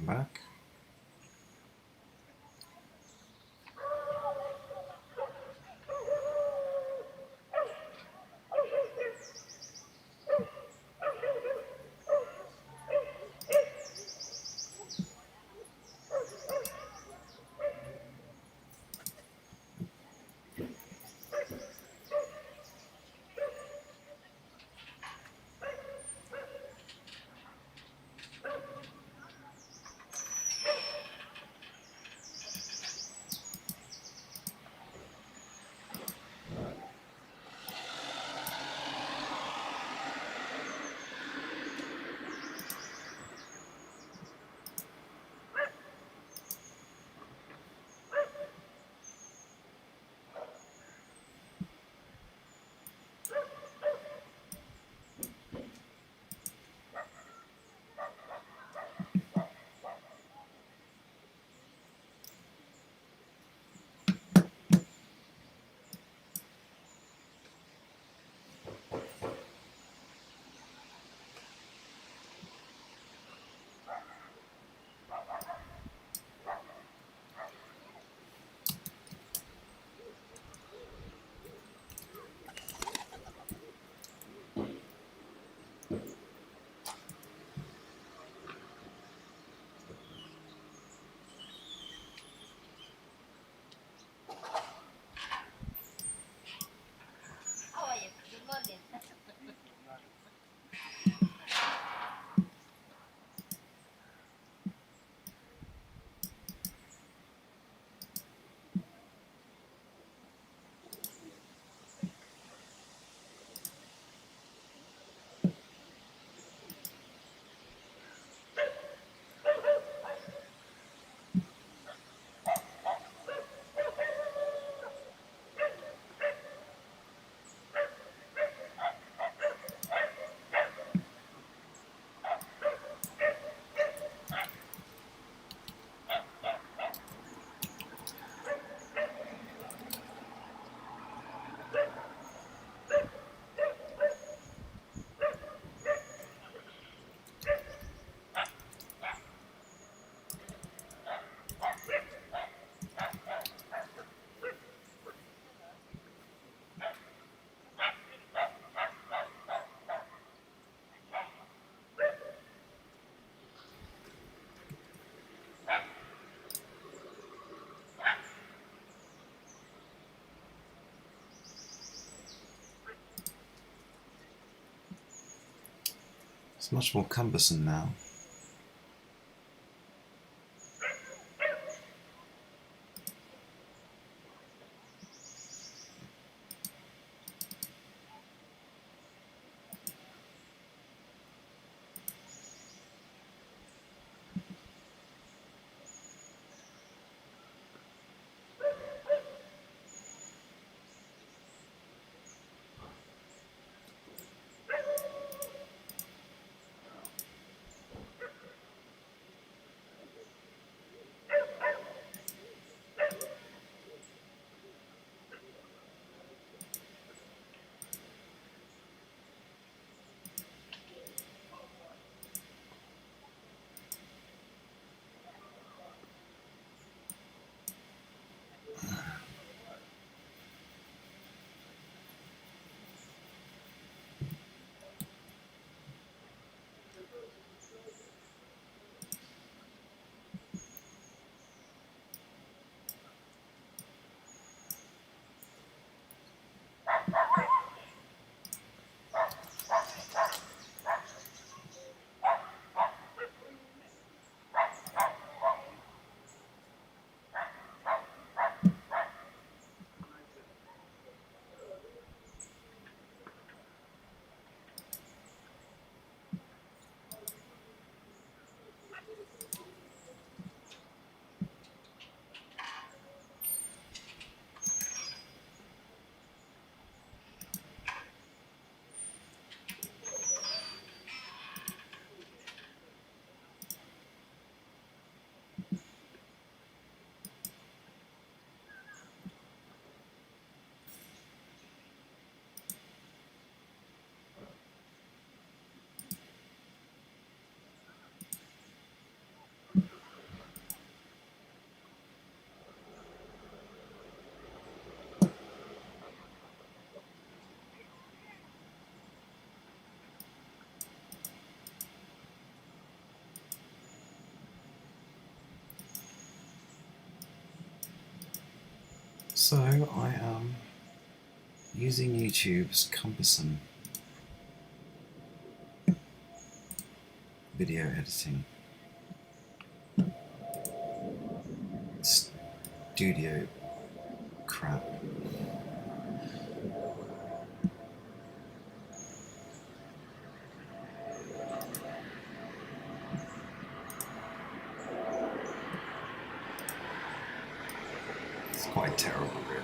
welcome back. It's much more cumbersome now. So I am using YouTube's cumbersome video editing studio crap. It's quite terrible, really.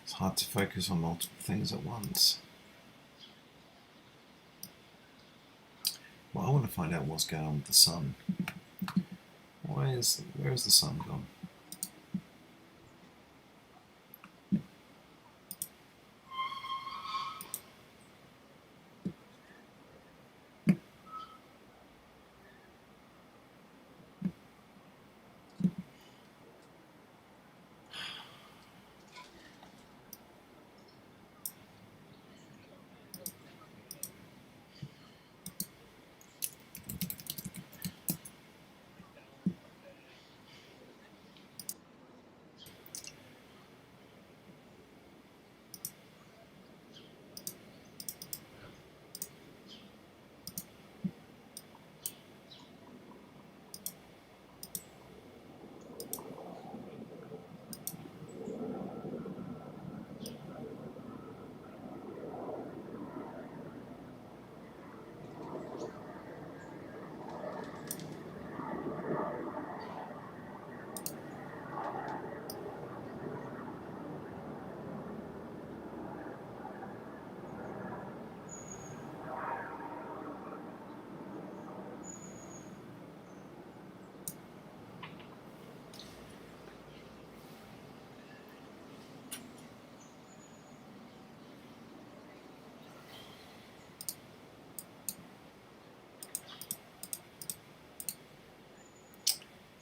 It's hard to focus on multiple things at once. Well, I want to find out what's going on with the sun. Where is the sun gone?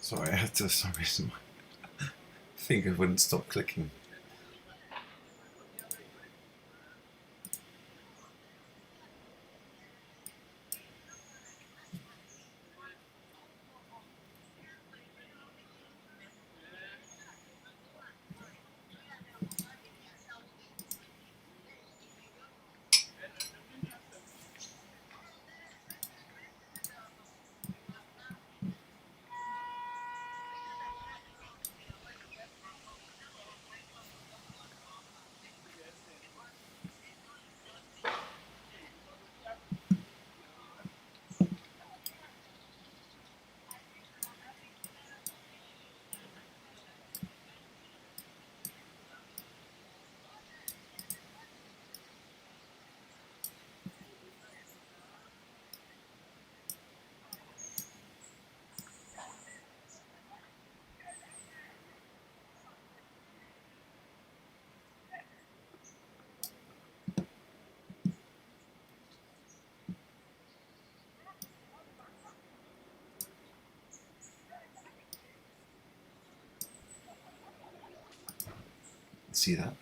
Sorry, I had to, for some reason my finger wouldn't stop clicking. See that?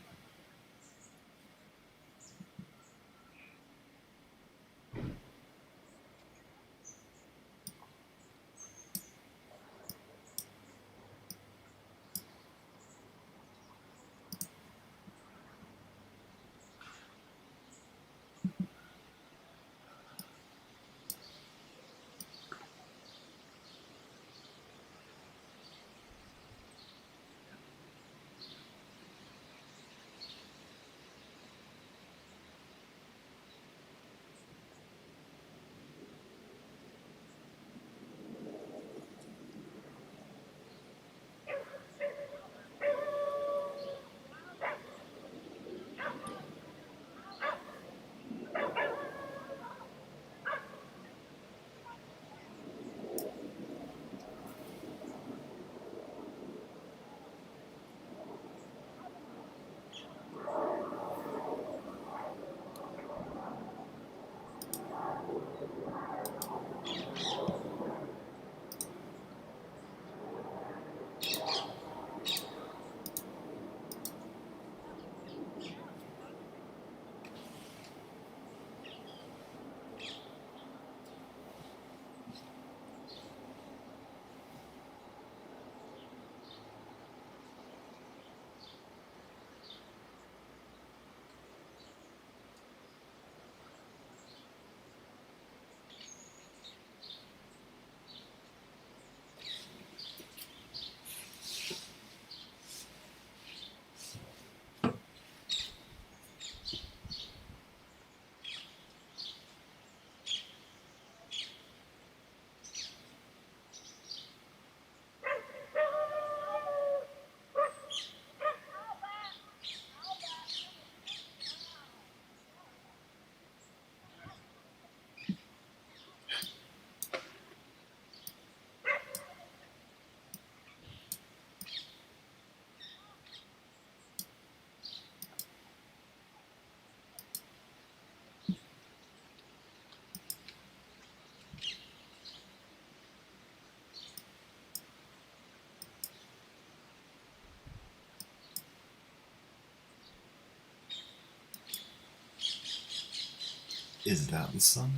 Is that the sun?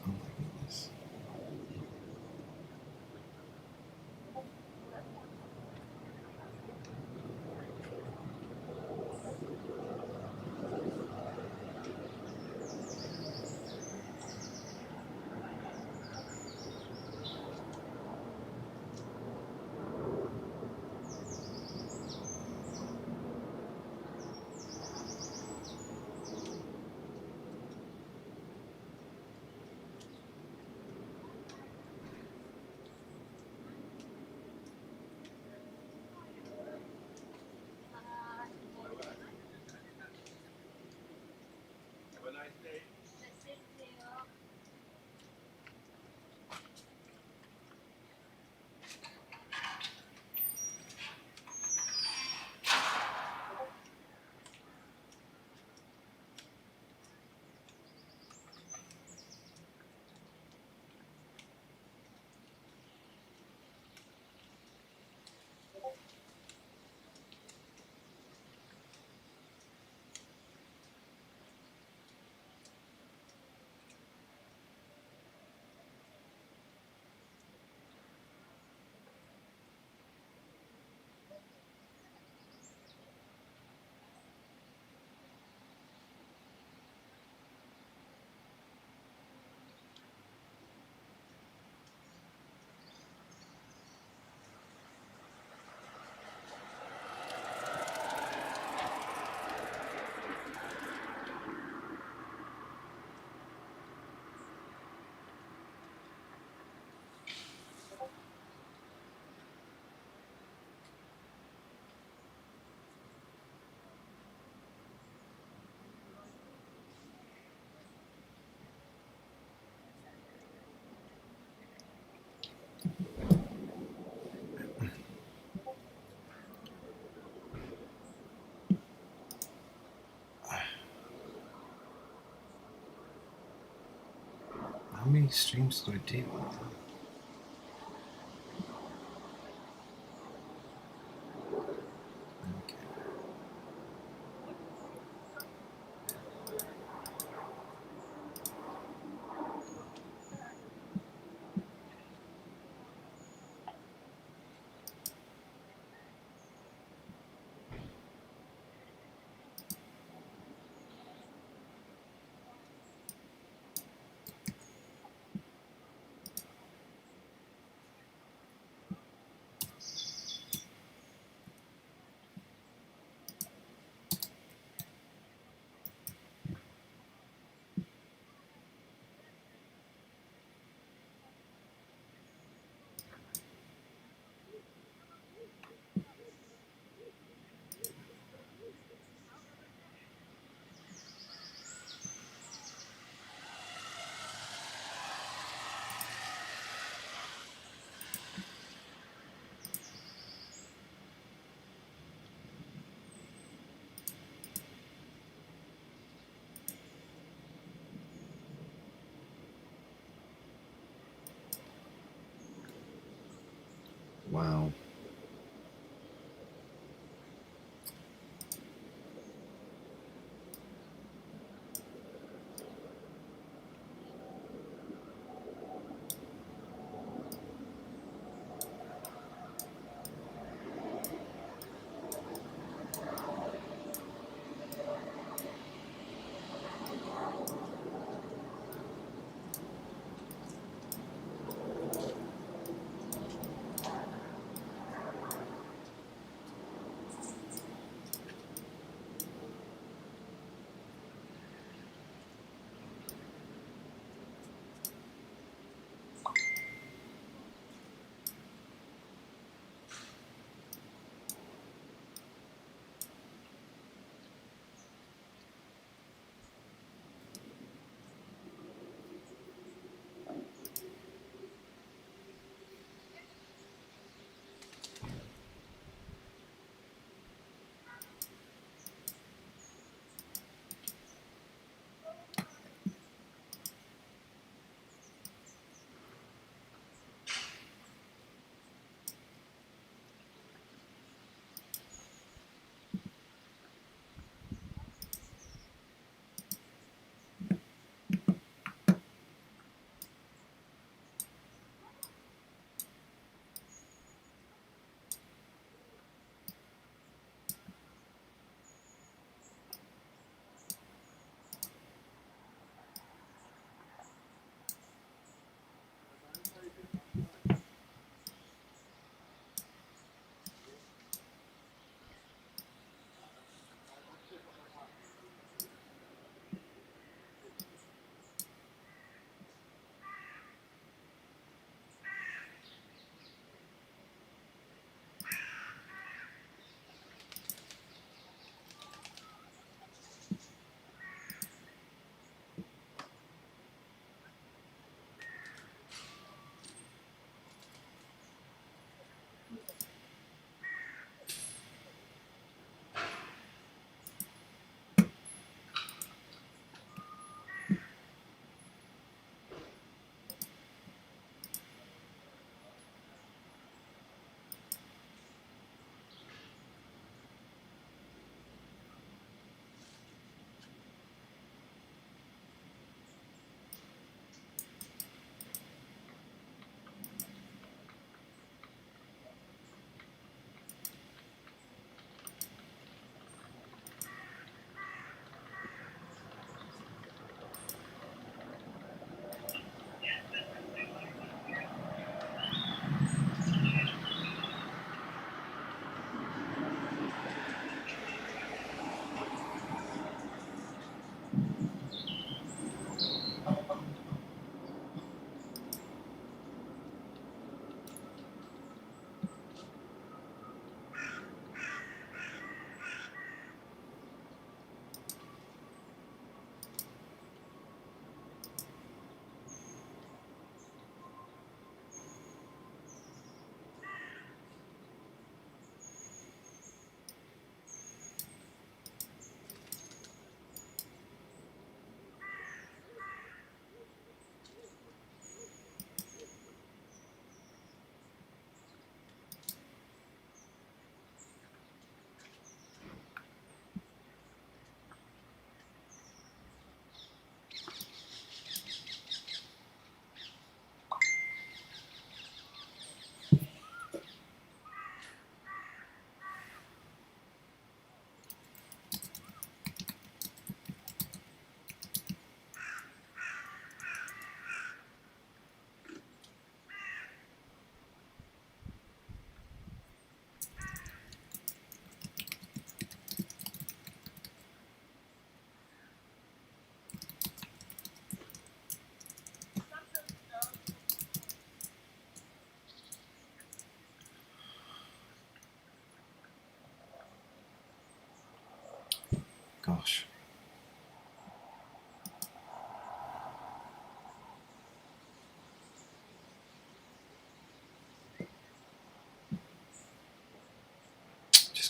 Oh my goodness. How many streams do I do? Okay. Wow.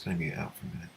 just going to mute out for a minute.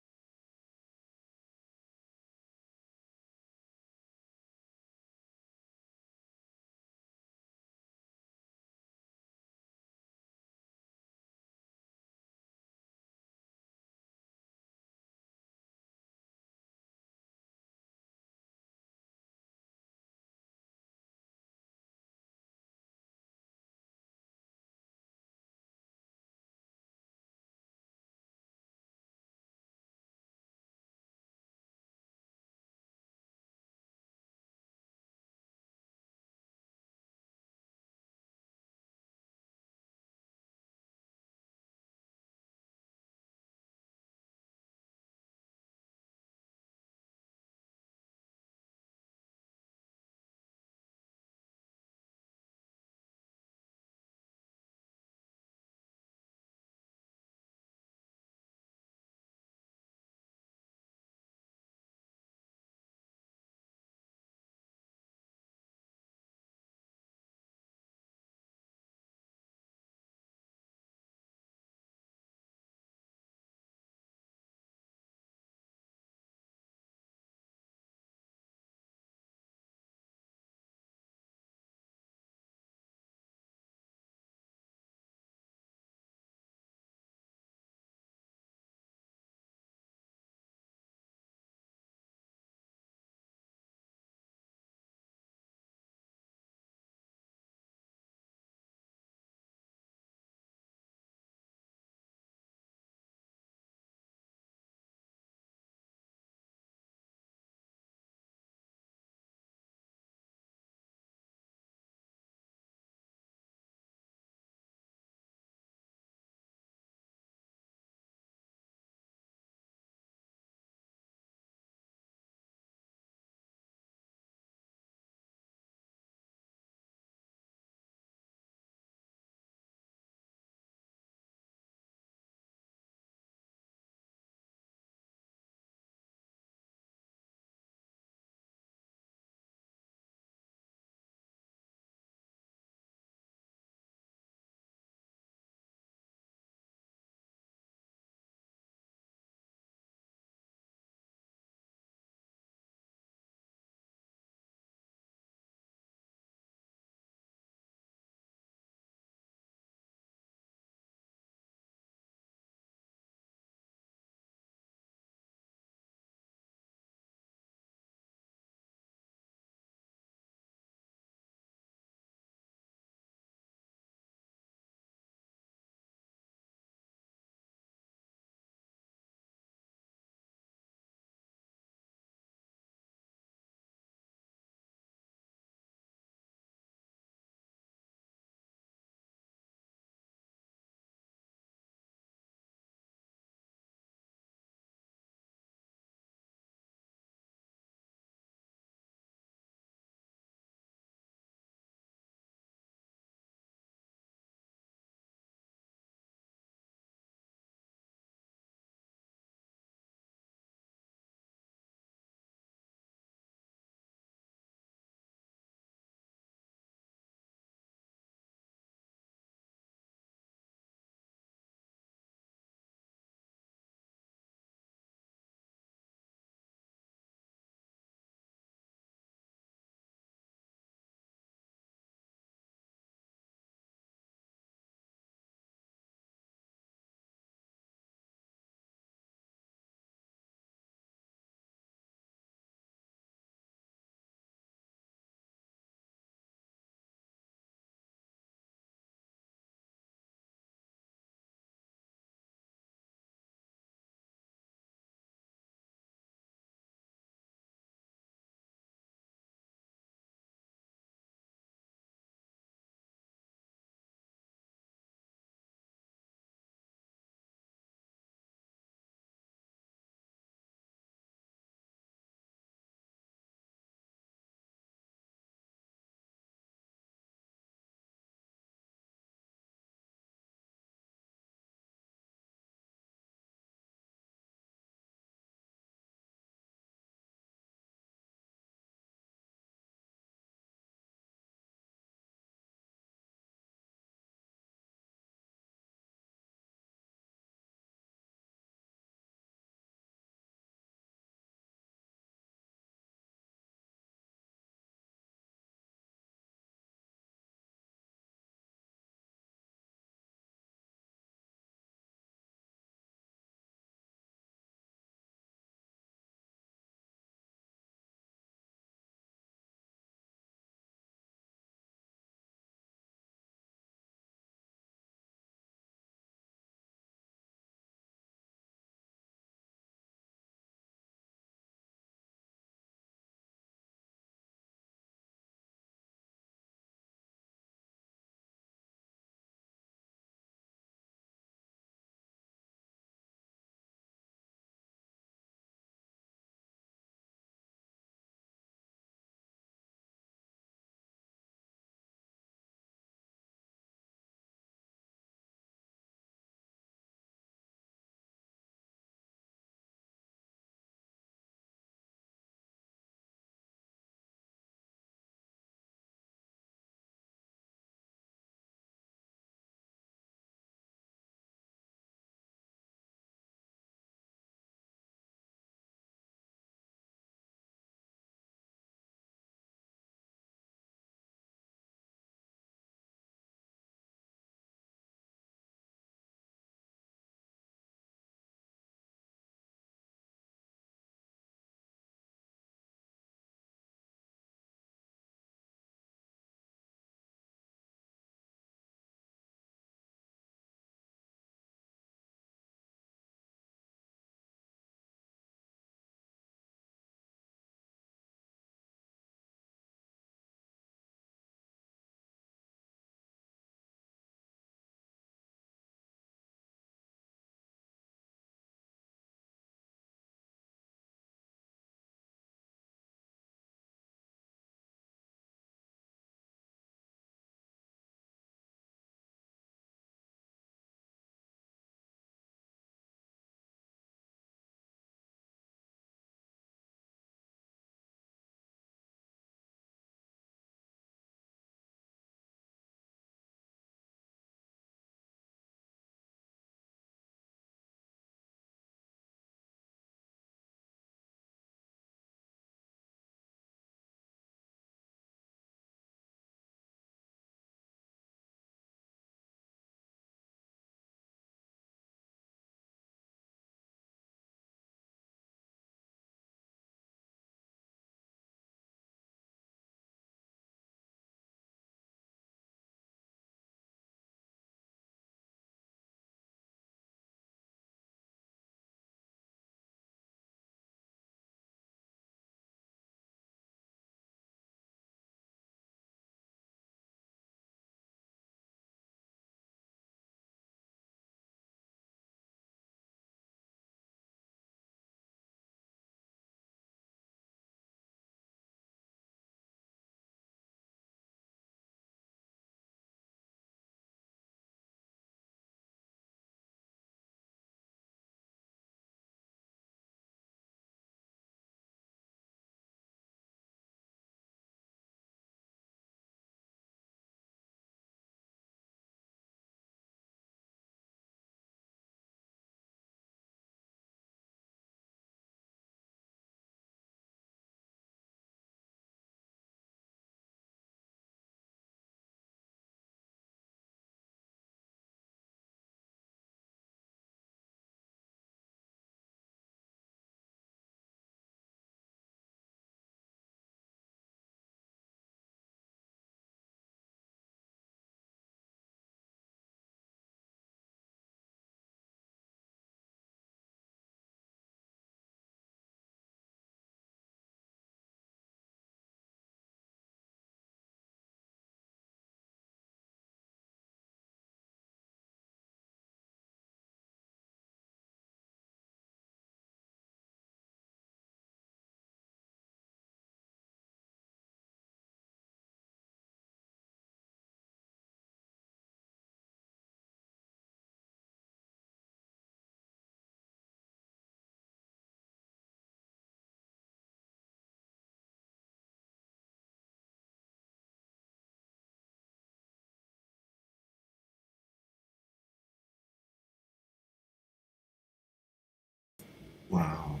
Wow.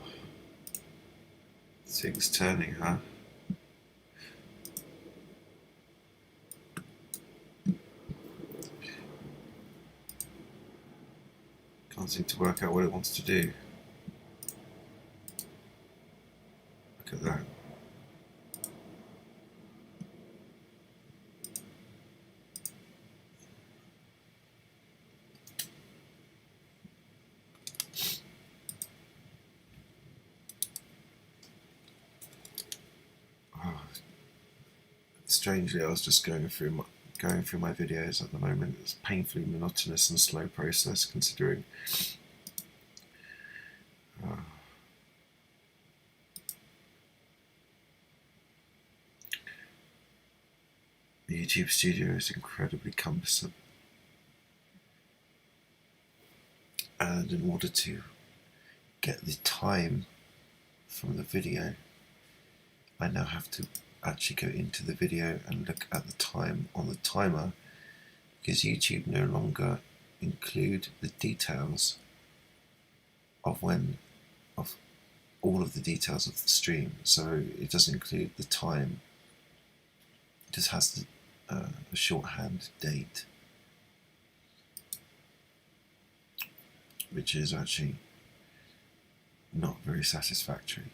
Things turning, huh? Can't seem to work out what it wants to do. Look at that. Oh, strangely, I was just going through my videos at the moment. It's a painfully monotonous and slow process, considering the YouTube Studio is incredibly cumbersome, and in order to get the time from the video, I now have to actually go into the video and look at the time on the timer, because YouTube no longer include the details of all of the details of the stream. So it doesn't include the time, it just has a shorthand date, which is actually not very satisfactory.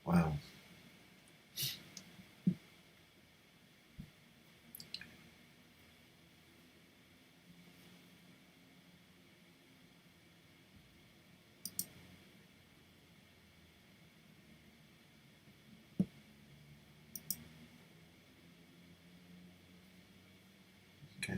Wow. Okay.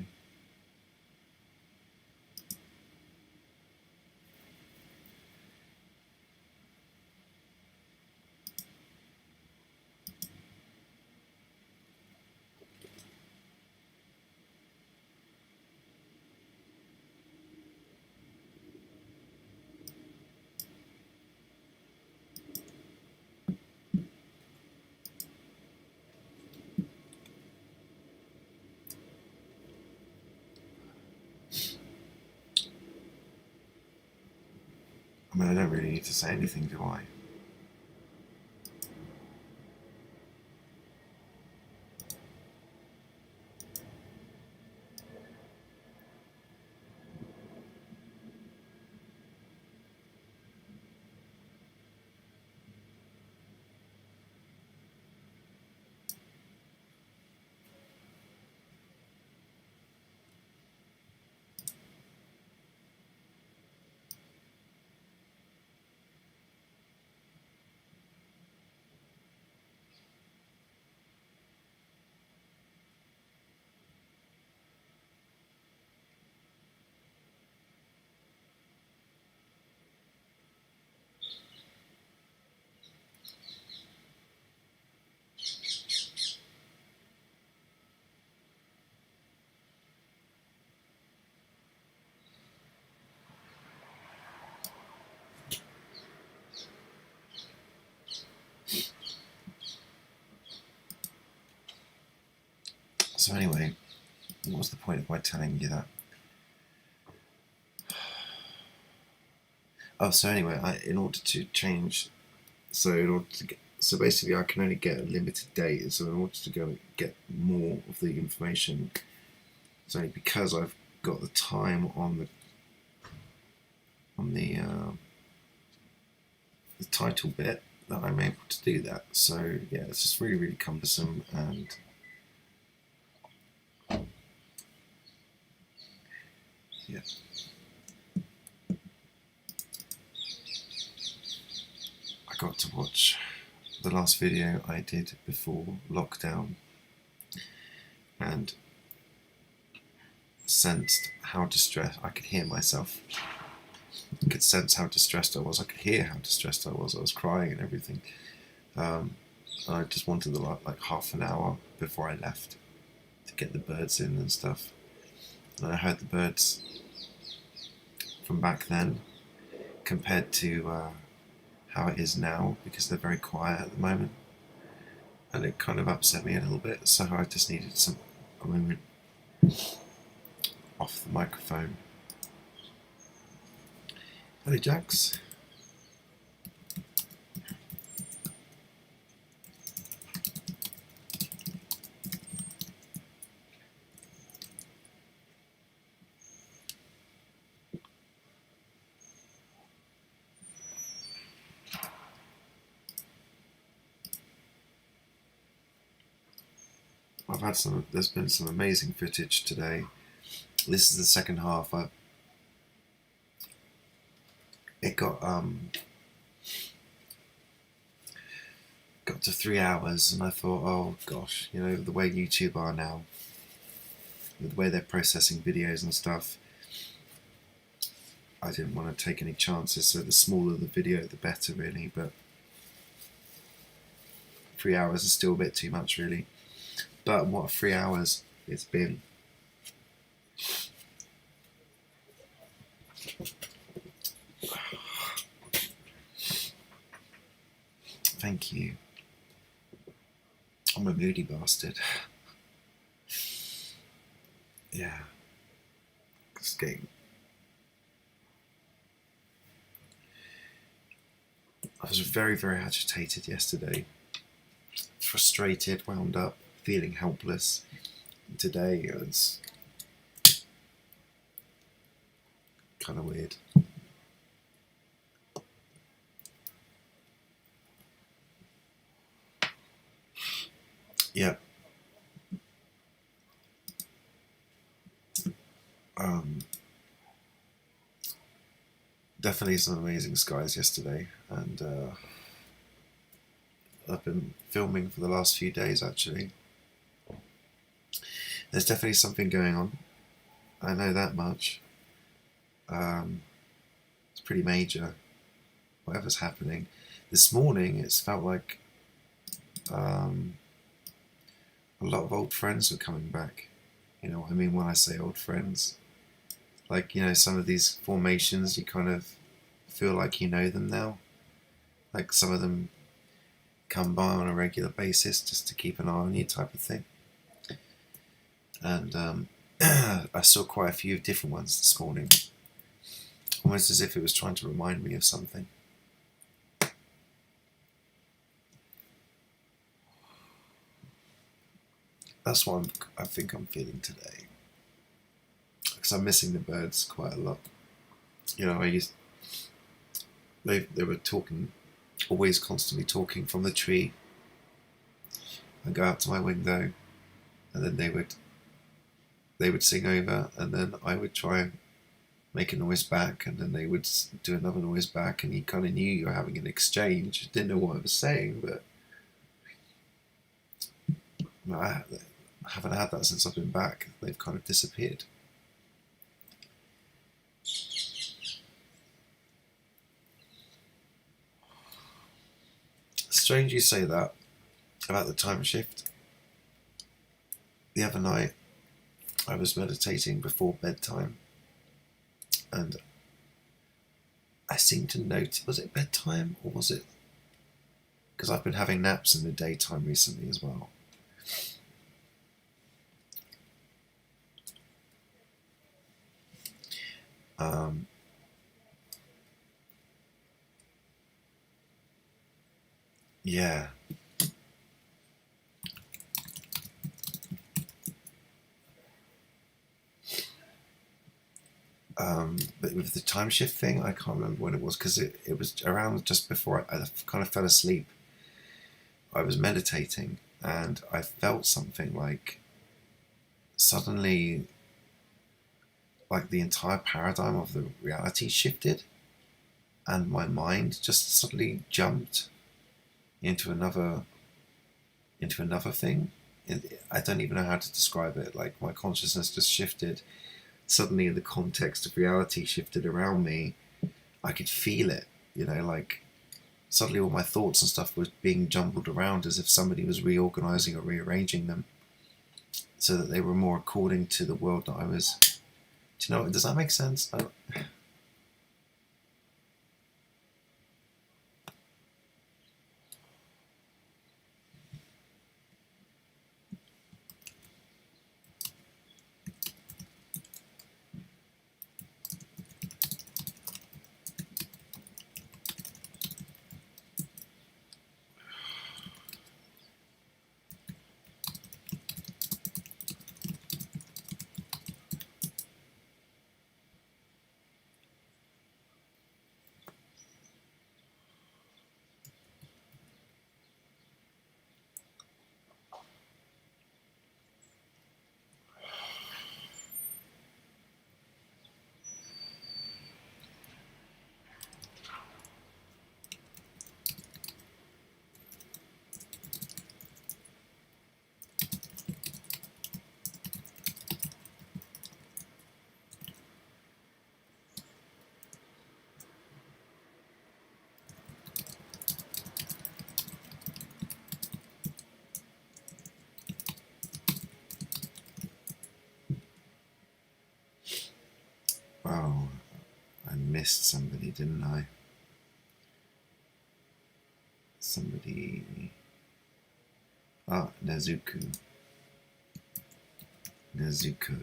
I mean, I don't really need to say anything, do I? So anyway, what was the point of my telling you that? Oh, so anyway, in order to change, so basically I can only get a limited data. So in order to go and get more of the information, it's only because I've got the time on the title bit that I'm able to do that. So yeah, it's just really, really cumbersome, and yeah. I got to watch the last video I did before lockdown and sensed how distressed I could hear myself. I could sense how distressed I was. I could hear how distressed I was. I was crying and everything. I just wanted like half an hour before I left to get the birds in and stuff. And I heard the birds from back then compared to how it is now, because they're very quiet at the moment, and it kind of upset me a little bit. So I just needed a moment off the microphone. Hello, Jax. There's been some amazing footage today. This is the second half. It got to 3 hours, and I thought, oh gosh, you know, the way YouTube are now, the way they're processing videos and stuff, I didn't want to take any chances. So the smaller the video, the better, really. But 3 hours is still a bit too much, really. But what 3 hours it's been. Thank you. I'm a moody bastard. Yeah. This game. I was very, very agitated yesterday. Frustrated, wound up, feeling helpless. Today it was kind of weird. Yeah. Definitely some amazing skies yesterday, and I've been filming for the last few days actually. There's definitely something going on. I know that much. It's pretty major, whatever's happening. This morning it's felt like a lot of old friends were coming back. You know what I mean when I say old friends? Like, you know, some of these formations, you kind of feel like you know them now. Like some of them come by on a regular basis just to keep an eye on you, type of thing. And I saw quite a few different ones this morning, almost as if it was trying to remind me of something. That's what I think I'm feeling today, because I'm missing the birds quite a lot. You know, they were talking, always constantly talking from the tree. I'd go out to my window, and then they would sing over, and then I would try and make a noise back, and then they would do another noise back, and you kind of knew you were having an exchange. Didn't know what I was saying, but I haven't had that since I've been back. They've kind of disappeared. Strange you say that about the time shift. The other night I was meditating before bedtime, and I seemed to notice, was it bedtime or was it, because I've been having naps in the daytime recently as well, Um, yeah. But with the time shift thing, I can't remember when it was, because it was around just before I kind of fell asleep. I was meditating and I felt something like suddenly, like the entire paradigm of the reality shifted, and my mind just suddenly jumped into another thing. I don't even know how to describe it. Like my consciousness just shifted. Suddenly, the context of reality shifted around me. I could feel it, like suddenly all my thoughts and stuff was being jumbled around as if somebody was reorganizing or rearranging them so that they were more according to the world that I was. Do you know? Does that make sense? Oh, I missed somebody, didn't I? Somebody. Ah, Nezuko. Nezuko.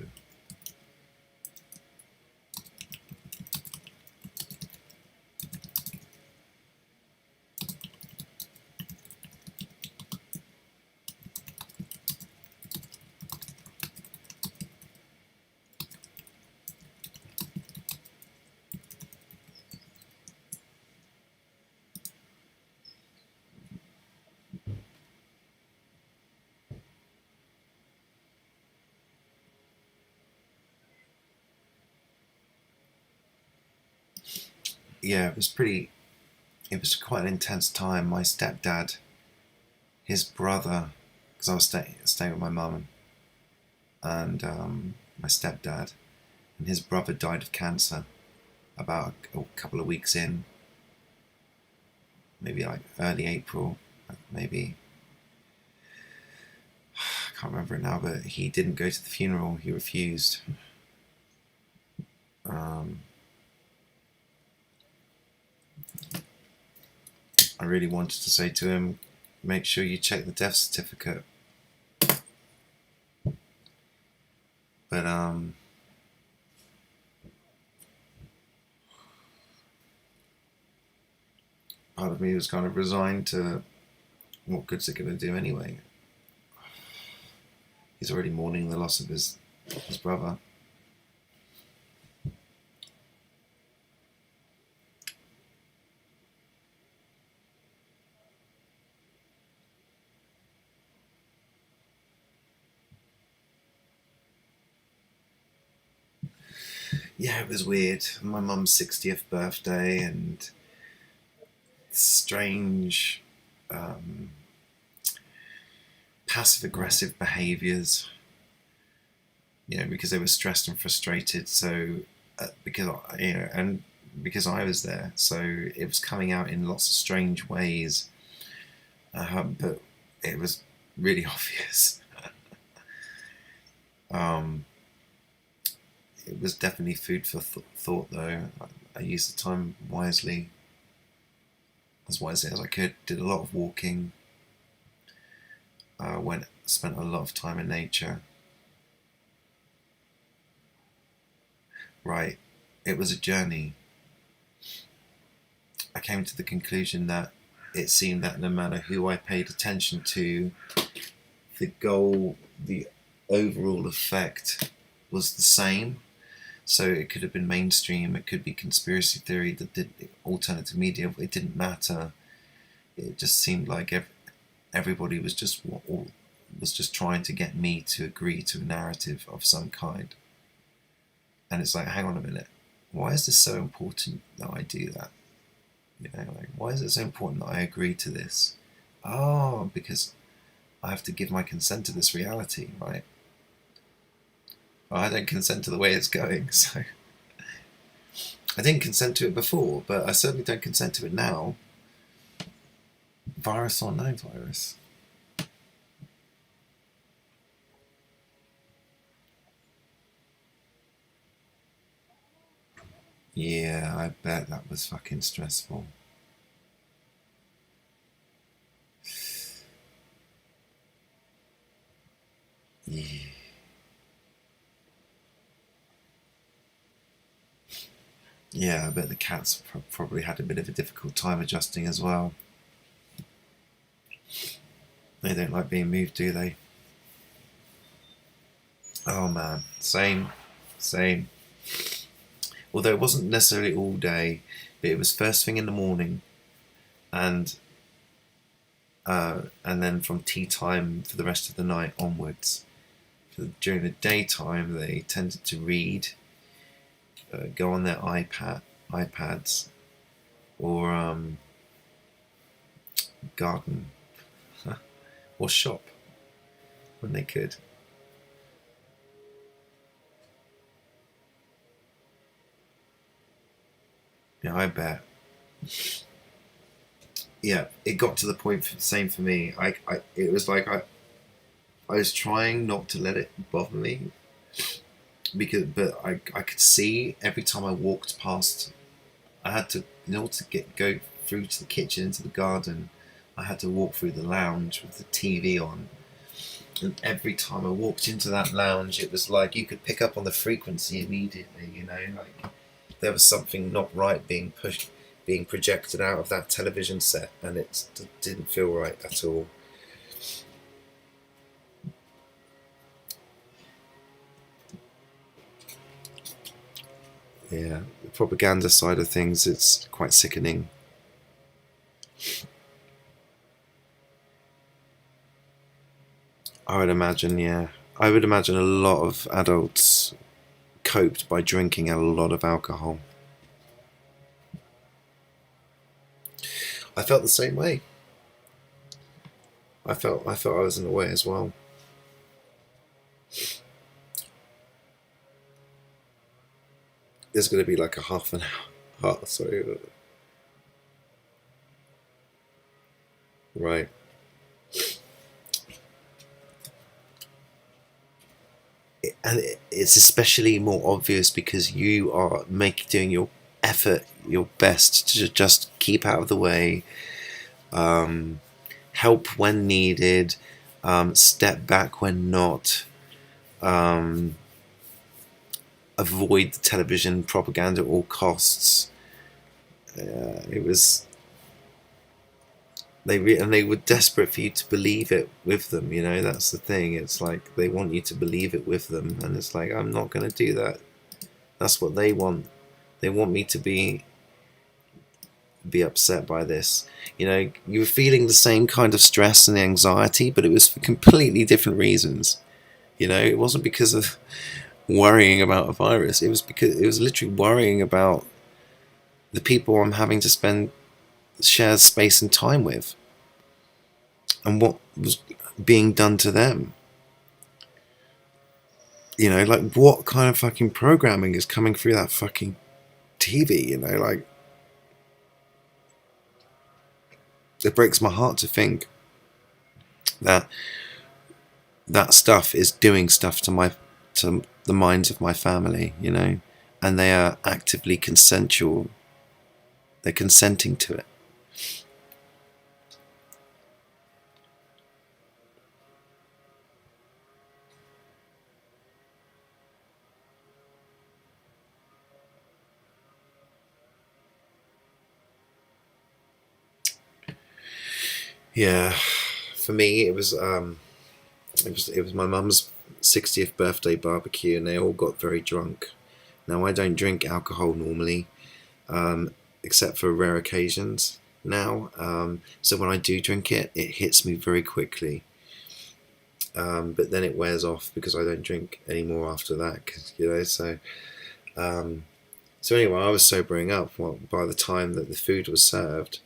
Yeah, it was quite an intense time. My stepdad, his brother, because I was staying with my mum and my stepdad, and his brother died of cancer about a couple of weeks in, maybe like early April, maybe. I can't remember it now, but he didn't go to the funeral. He refused. Um, I really wanted to say to him, make sure you check the death certificate. But part of me was kind of resigned to what good's it going to do anyway. He's already mourning the loss of his brother. Yeah, it was weird. My mum's 60th birthday and strange passive aggressive behaviours, because they were stressed and frustrated. So because I was there, so it was coming out in lots of strange ways, but it was really obvious. It was definitely food for thought, though. I used the time wisely, as wisely as I could. Did a lot of walking. Spent a lot of time in nature. Right. it was a journey. I came to the conclusion that it seemed that no matter who I paid attention to, the goal, the overall effect was the same. So it could have been mainstream, it could be conspiracy theory, that did alternative media. It didn't matter. It just seemed like everybody was just trying to get me to agree to a narrative of some kind. And it's like, hang on a minute, why is this so important that I do that? You know, like, why is it so important that I agree to this? Oh, because I have to give my consent to this reality, right? Well, I don't consent to the way it's going, so I didn't consent to it before, but I certainly don't consent to it now. Virus or no virus. Yeah, I bet that was fucking stressful. Yeah. Yeah, I bet the cats probably had a bit of a difficult time adjusting as well. They don't like being moved, do they? Oh man, same. Although it wasn't necessarily all day, but it was first thing in the morning, and then from tea time for the rest of the night onwards. During the daytime, they tended to read, go on their iPads, or garden, or shop when they could. Yeah, I bet. Yeah, it got to the point. Same for me. It was like I was trying not to let it bother me, but I could see every time I walked past. I had to, in order to go through to the kitchen into the garden, I had to walk through the lounge with the TV on. And every time I walked into that lounge, it was like you could pick up on the frequency immediately. You know, like there was something not right being projected out of that television set, and it didn't feel right at all. Yeah, the propaganda side of things, it's quite sickening. I would imagine, yeah. I would imagine a lot of adults coped by drinking a lot of alcohol. I felt the same way. I felt I was in a way as well. There's going to be like a half an hour. Sorry. Right. And it's especially more obvious because you are doing your effort, your best to just keep out of the way, help when needed, step back when not, avoid the television propaganda at all costs. It was and they were desperate for you to believe it with them. You know, that's the thing. It's like they want you to believe it with them, and it's like, I'm not going to do that. That's what they want. They want me to be upset by this. You know, you were feeling the same kind of stress and anxiety, but it was for completely different reasons. You know, it wasn't because of worrying about a virus. It was because it was literally worrying about the people I'm having to share space and time with, and what was being done to them. You know, like, what kind of fucking programming is coming through that fucking TV? You know, like, it breaks my heart to think that that stuff is doing stuff to the minds of my family. You know, and they are actively consensual. They're consenting to it. Yeah, for me it was my mum's 60th birthday barbecue, and they all got very drunk. Now I don't drink alcohol normally, except for rare occasions now. So when I do drink it, it hits me very quickly. But then it wears off because I don't drink anymore after that. 'Cause, um, so anyway, I was sobering up by the time that the food was served,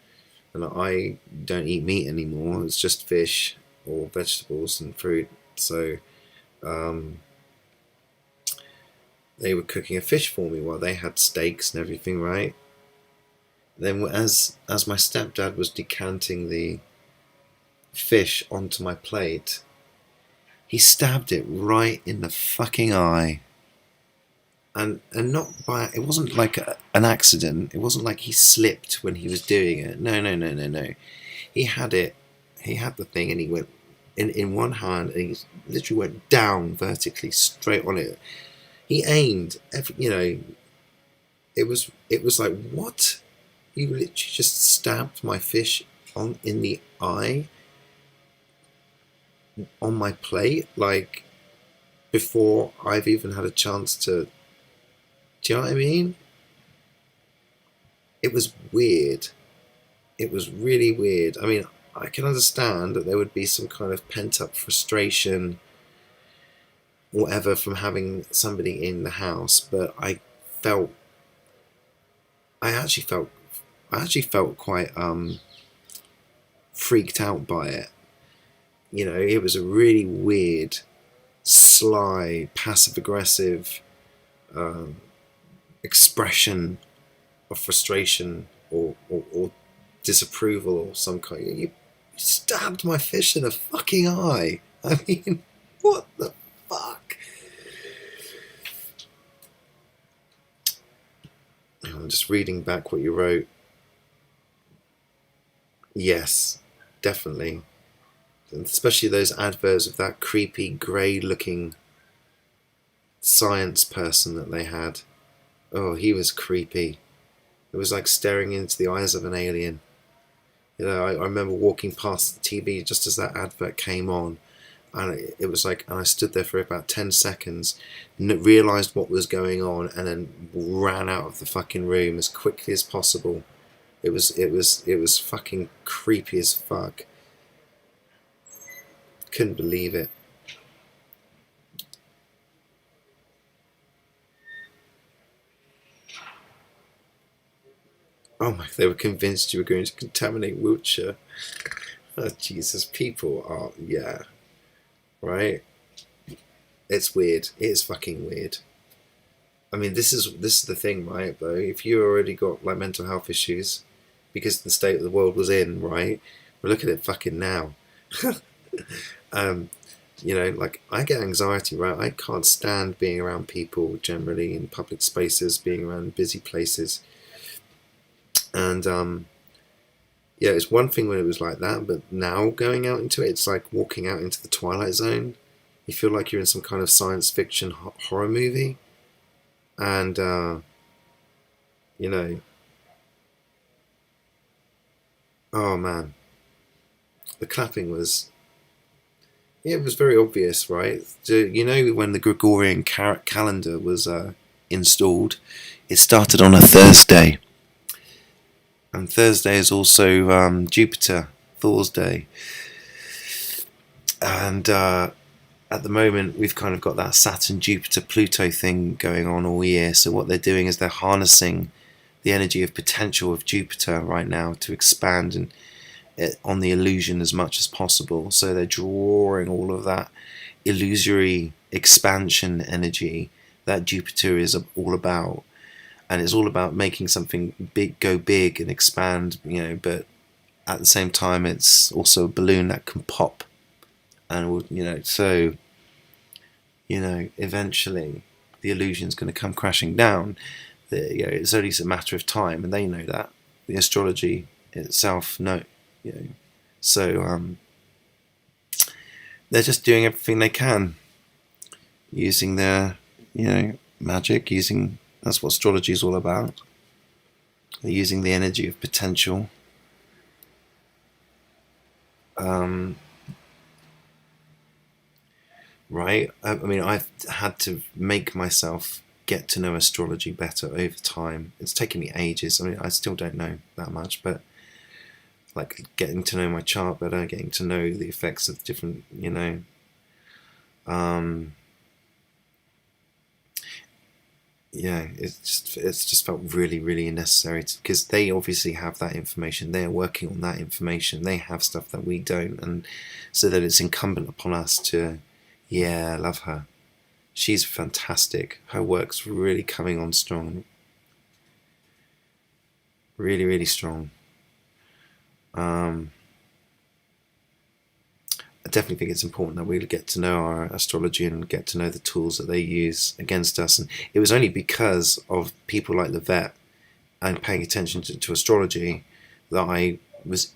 and I don't eat meat anymore. It's just fish or vegetables and fruit. So they were cooking a fish for me while they had steaks and everything, right? Then as my stepdad was decanting the fish onto my plate, he stabbed it right in the fucking eye. And not by, it wasn't like an accident. It wasn't like he slipped when he was doing it. No. He had the thing, and he went in one hand, and he literally went down vertically straight on it. He aimed it was like, what? You literally just stabbed my fish in the eye on my plate, like, before I've even had a chance to. Do you know what I mean? It was weird. It was really weird. I mean, I can understand that there would be some kind of pent-up frustration, whatever, from having somebody in the house, but I actually felt quite freaked out by it. It was a really weird, sly, passive-aggressive expression of frustration or disapproval or some kind. You stabbed my fish in the fucking eye. I mean, what the fuck? I'm just reading back what you wrote. Yes, definitely. And especially those adverts of that creepy, grey-looking science person that they had. Oh, he was creepy. It was like staring into the eyes of an alien. I remember walking past the TV just as that advert came on, and it was like, and I stood there for about 10 seconds, realised what was going on, and then ran out of the fucking room as quickly as possible. It was fucking creepy as fuck. Couldn't believe it. Oh my, they were convinced you were going to contaminate Wiltshire. Oh, Jesus, people are, yeah, right? It's weird. It is fucking weird. I mean, this is the thing, right, though? If you already got, like, mental health issues because of the state the world was in, right? We're looking at it fucking now. Like, I get anxiety, right? I can't stand being around people generally in public spaces, being around busy places. And it's one thing when it was like that, but now going out into it, it's like walking out into the Twilight Zone. You feel like you're in some kind of science fiction horror movie. And oh man, the clapping was, it was very obvious, right? So, when the Gregorian calendar was installed, it started on a Thursday. And Thursday is also Jupiter, Thor's day. And at the moment, we've kind of got that Saturn, Jupiter, Pluto thing going on all year. So what they're doing is they're harnessing the energy of potential of Jupiter right now to expand on the illusion as much as possible. So they're drawing all of that illusory expansion energy that Jupiter is all about. And it's all about making something big go big and expand, but at the same time it's also a balloon that can pop. And eventually the illusion's going to come crashing down. It's only a matter of time, and they know that. The astrology itself so they're just doing everything they can, using their magic, that's what astrology is all about. They're using the energy of potential Right? I mean, I've had to make myself get to know astrology better over time. It's taken me ages. I mean, I still don't know that much, but like getting to know my chart better, getting to know the effects of different, yeah, it's just felt really, really necessary because they obviously have that information. They are working on that information. They have stuff that we don't, and so that it's incumbent upon us to, yeah, love her. She's fantastic. Her work's really coming on strong, really, really strong. I definitely think it's important that we get to know our astrology and get to know the tools that they use against us. And it was only because of people like the vet and paying attention to astrology that I was,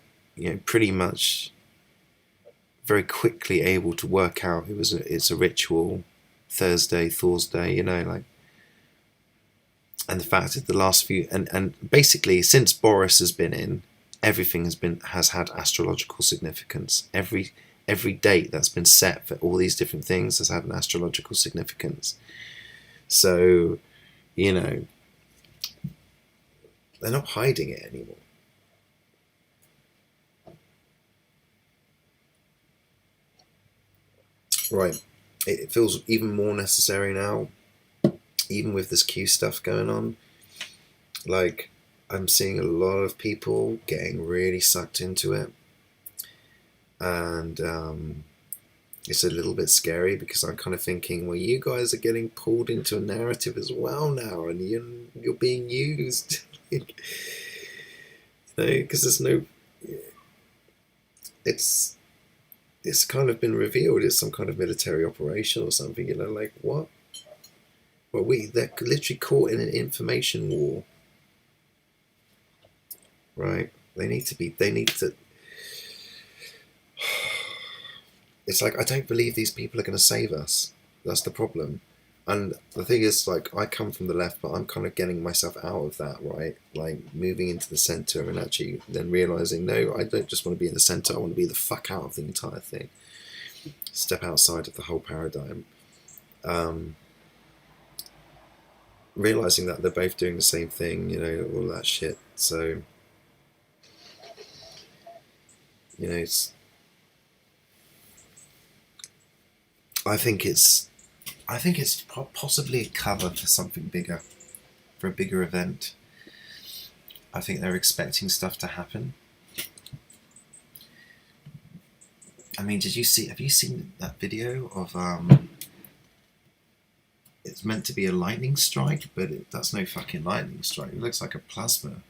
pretty much very quickly able to work out it's a ritual Thursday, like, and the fact that the last few and basically since Boris has been in, everything has had astrological significance. Every date that's been set for all these different things has had an astrological significance. So, they're not hiding it anymore. Right. It feels even more necessary now, even with this Q stuff going on. Like, I'm seeing a lot of people getting really sucked into it. And it's a little bit scary because I'm kind of thinking, well, you guys are getting pulled into a narrative as well now, and you're being used. Because there's no. It's kind of been revealed it's some kind of military operation or something. Like what? Well, they're literally caught in an information war, right? They need to. It's like I don't believe these people are going to save us. That's the problem. And the thing is, like, I come from the left, but I'm kind of getting myself out of that, right? Like, moving into the centre and actually then realising, no, I don't just want to be in the centre, I want to be the fuck out of the entire thing. Step outside of the whole paradigm. Realising that they're both doing the same thing, all that shit. So, it's. I think it's possibly a cover for something bigger, for a bigger event. I think they're expecting stuff to happen. I mean, have you seen that video of, it's meant to be a lightning strike, but that's no fucking lightning strike. It looks like a plasma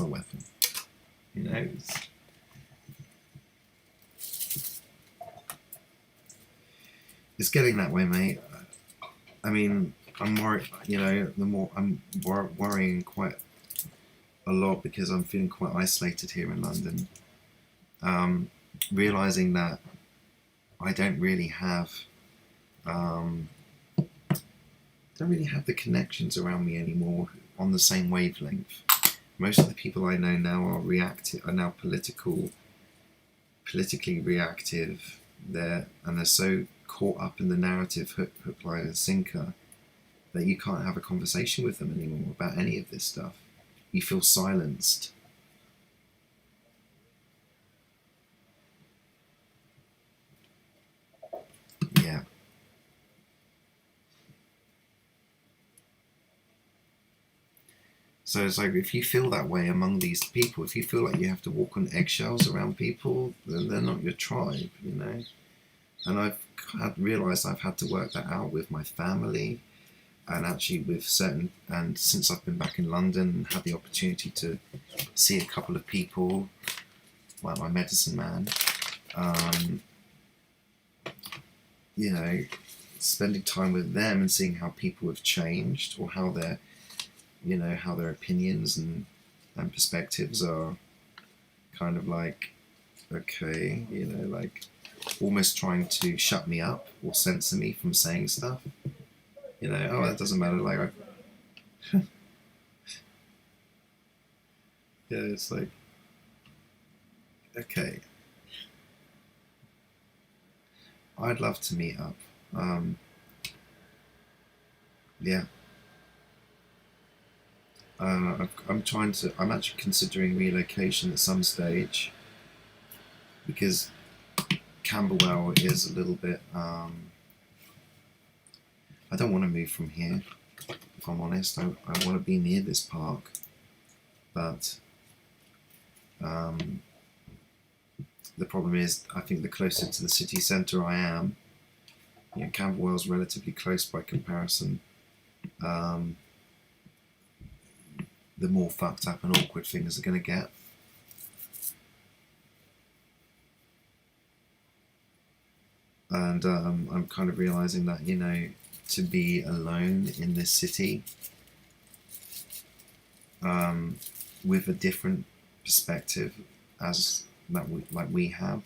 weapon. It's getting that way, mate. I mean, I'm worried, the more I'm worrying quite a lot because I'm feeling quite isolated here in London. Realising that I don't really have the connections around me anymore on the same wavelength. Most of the people I know now are now politically reactive. They're so caught up in the narrative, hook, line, and sinker, that you can't have a conversation with them anymore about any of this stuff. You feel silenced. Yeah. So it's like, if you feel that way among these people, if you feel like you have to walk on eggshells around people, then they're not your tribe, And I've realised I've had to work that out with my family, and actually with and since I've been back in London and had the opportunity to see a couple of people, like my medicine man, spending time with them and seeing how people have changed, or how their opinions and perspectives are kind of like, okay, like almost trying to shut me up or censor me from saying stuff. Oh, that doesn't matter. Like, yeah, it's like, okay, I'd love to meet up. Yeah. I'm actually considering relocation at some stage, because Camberwell is a little bit, I don't want to move from here, if I'm honest. I want to be near this park, but the problem is, I think the closer to the city centre I am, you know, Camberwell's relatively close by comparison, the more fucked up and awkward things are going to get. And I'm kind of realising that, you know, to be alone in this city with a different perspective as that we have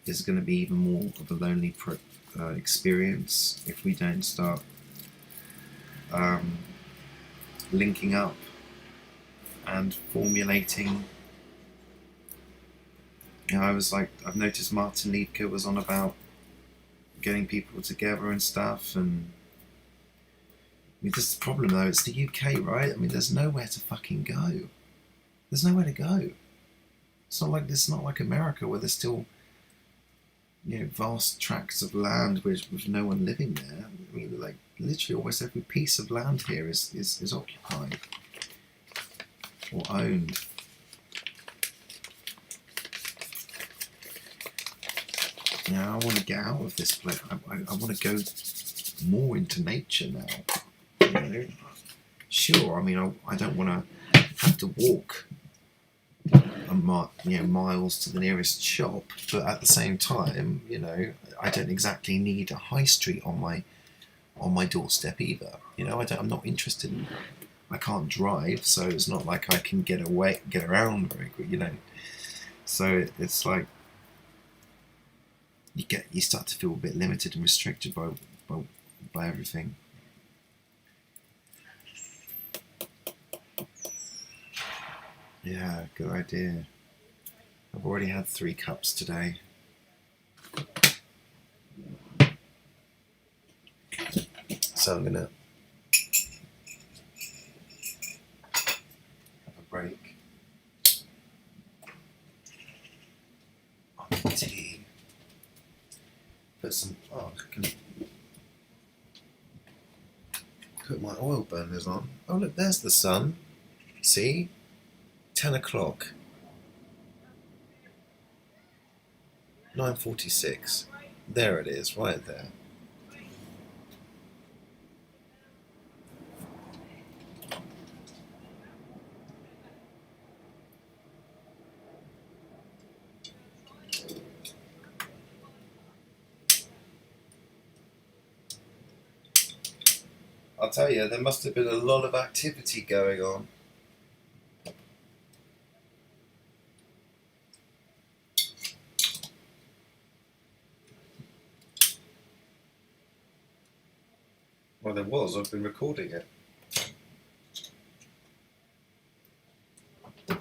is going to be even more of a lonely experience if we don't start linking up and formulating. You know, I've noticed Martin Liedke was on about getting people together and stuff, and I mean, this is the problem though, it's the UK, right? I mean, there's nowhere to fucking go. There's nowhere to go. It's not like America, where there's still, you know, vast tracts of land with no one living there. I mean, like, literally almost every piece of land here is occupied or owned. Now I want to get out of this place. I want to go more into nature now. You know? Sure, I mean, I don't want to have to walk miles to the nearest shop, but at the same time, you know, I don't exactly need a high street on my doorstep either. You know, I'm not interested in. I can't drive, so it's not like I can get around very quick. You know, so it's like you start to feel a bit limited and restricted by everything. Yeah, good idea. I've already had 3 cups today. So I'm gonna have a break on the tea. Put some, I can put my oil burners on. Oh look, there's the sun. See? 10 o'clock. 9:46. There it is, right there. I'll tell you, there must have been a lot of activity going on. Well, there was. I've been recording it.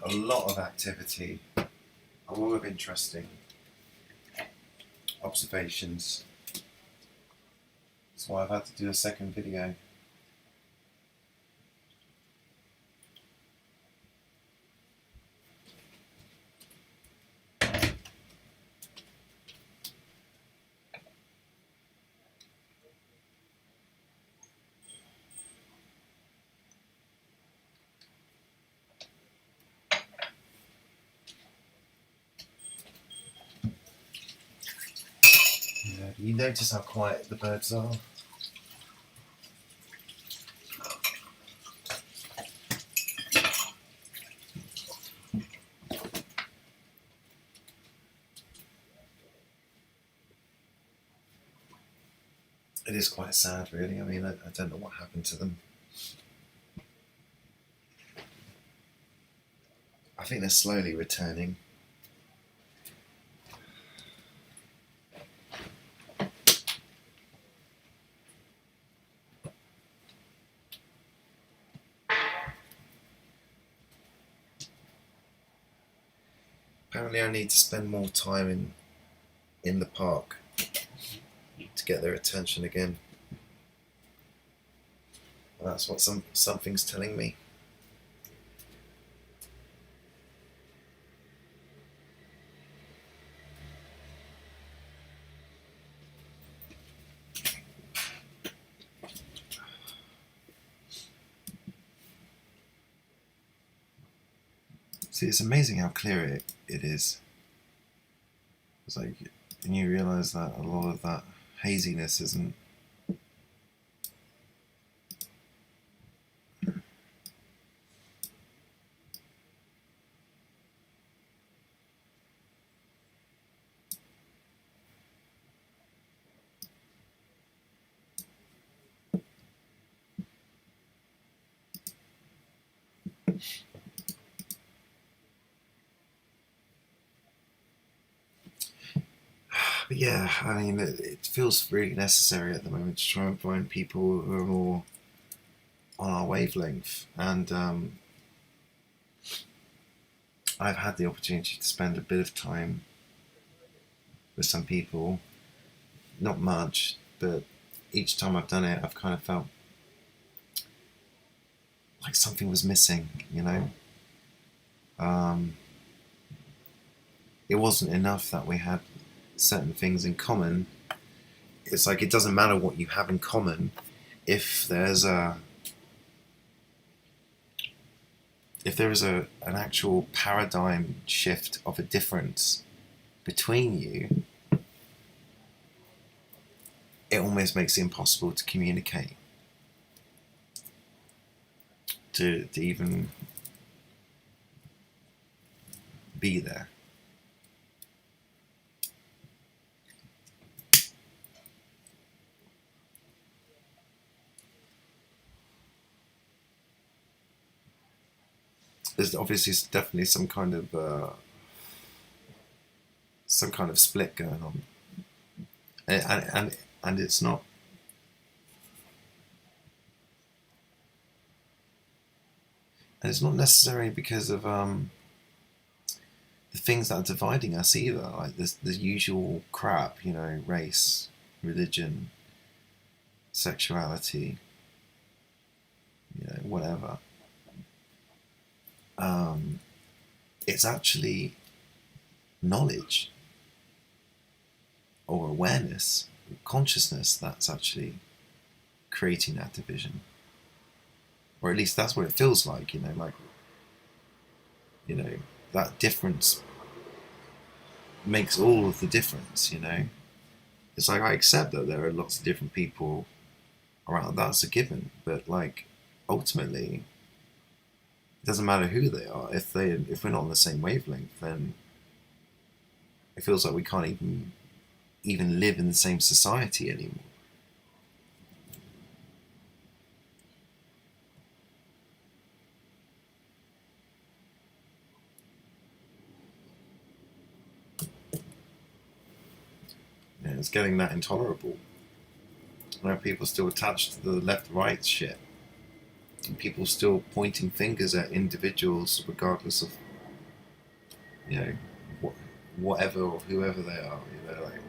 A lot of activity. A lot of interesting observations. That's why I've had to do a second video. You notice how quiet the birds are? It is quite sad, really. I mean, I don't know what happened to them. I think they're slowly returning. Apparently I need to spend more time in the park. get their attention again. That's what something's telling me. See, it's amazing how clear it is. It's like, and you realise that a lot of that haziness isn't. But yeah, I mean, it feels really necessary at the moment to try and find people who are more on our wavelength. And I've had the opportunity to spend a bit of time with some people, not much, but each time I've done it, I've kind of felt like something was missing, you know? It wasn't enough that we had certain things in common. It's like, it doesn't matter what you have in common if there's an actual paradigm shift of a difference between you. It almost makes it impossible to communicate, to even be there. There's obviously definitely some kind of split going on, and it's not. And it's not necessarily because of the things that are dividing us either. Like the usual crap, you know, race, religion, sexuality, you know, whatever. It's actually knowledge or awareness, consciousness that's actually creating that division. Or at least that's what it feels like, you know, like, you know, that difference makes all of the difference, you know. It's like, I accept that there are lots of different people around, that's a given, but like, ultimately, it doesn't matter who they are. If we're not on the same wavelength, then it feels like we can't even live in the same society anymore. Yeah, it's getting that intolerable. There are people still attached to the left-right shit. And people still pointing fingers at individuals regardless of, you know, whatever or whoever they are, you know, like,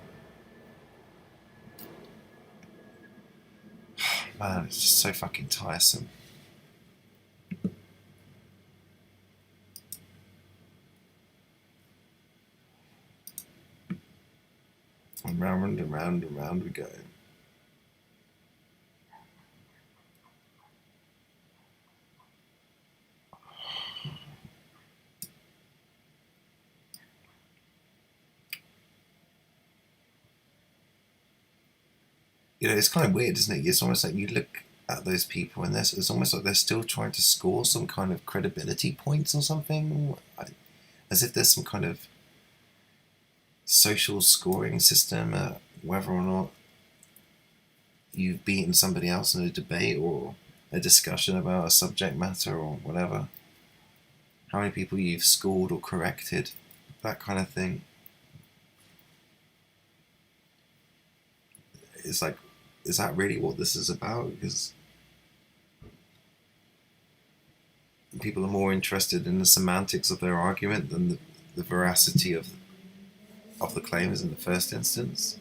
man, it's just so fucking tiresome. And round and round and round we go. You know, it's kind of weird, isn't it? It's almost like you look at those people and it's almost like they're still trying to score some kind of credibility points or something, as if there's some kind of social scoring system, whether or not you've beaten somebody else in a debate or a discussion about a subject matter or whatever. How many people you've scored or corrected, that kind of thing. It's like, is that really what this is about? Because people are more interested in the semantics of their argument than the veracity of the claims in the first instance.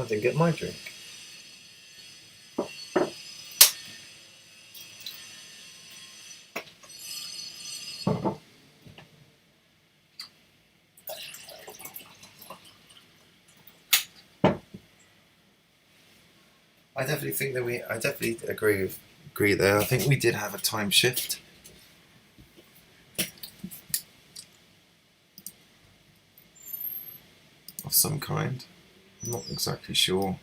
I didn't get my drink. I definitely think that I definitely agree there. I think we did have a time shift. Of some kind. I'm not exactly sure.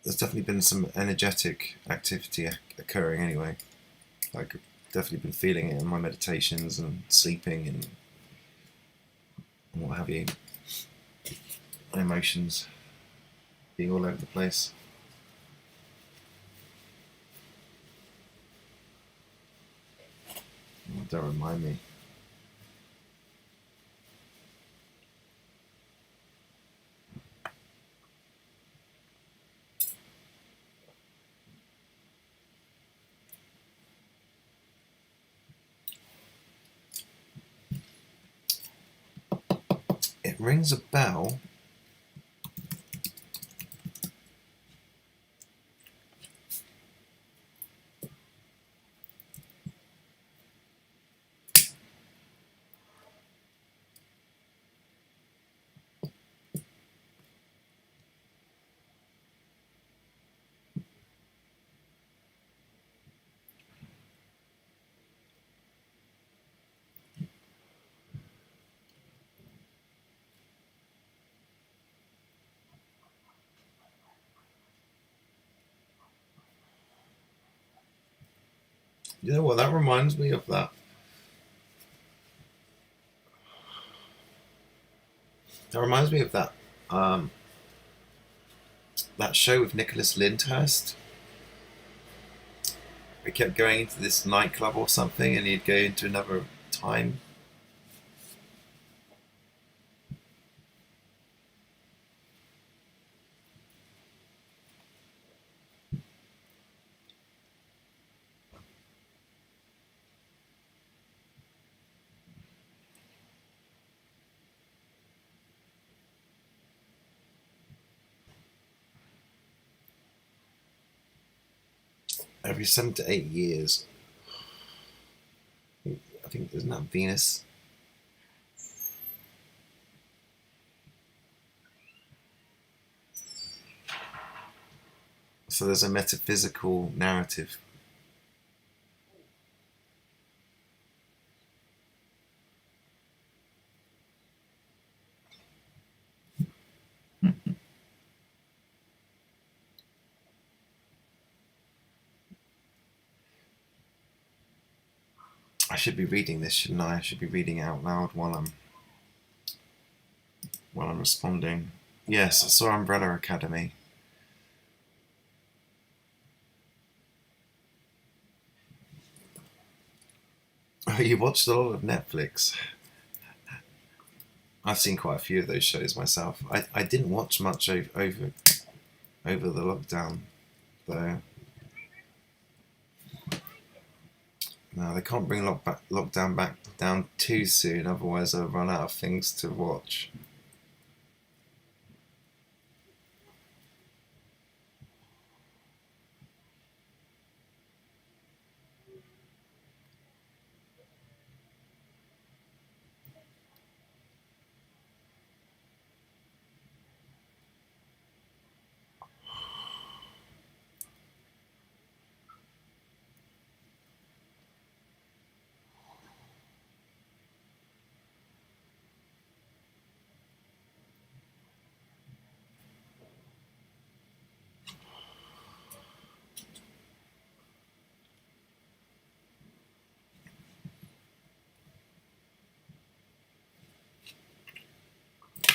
There's definitely been some energetic activity occurring anyway. Like, I've definitely been feeling it in my meditations and sleeping and what have you. And emotions being all over the place. Oh, don't remind me. It rings a bell. You know what? That reminds me of that. That reminds me of that. That show with Nicholas Lyndhurst. He kept going into this nightclub or something, and he'd go into another time. Every 7 to 8 years. I think isn't that Venus? So there's a metaphysical narrative. I should be reading this, shouldn't I? I should be reading it out loud while I'm responding. Yes, I saw Umbrella Academy. Oh, you watched a lot of Netflix. I've seen quite a few of those shows myself. I didn't watch much over the lockdown, though. No, they can't bring lockdown back down too soon, otherwise I'll run out of things to watch.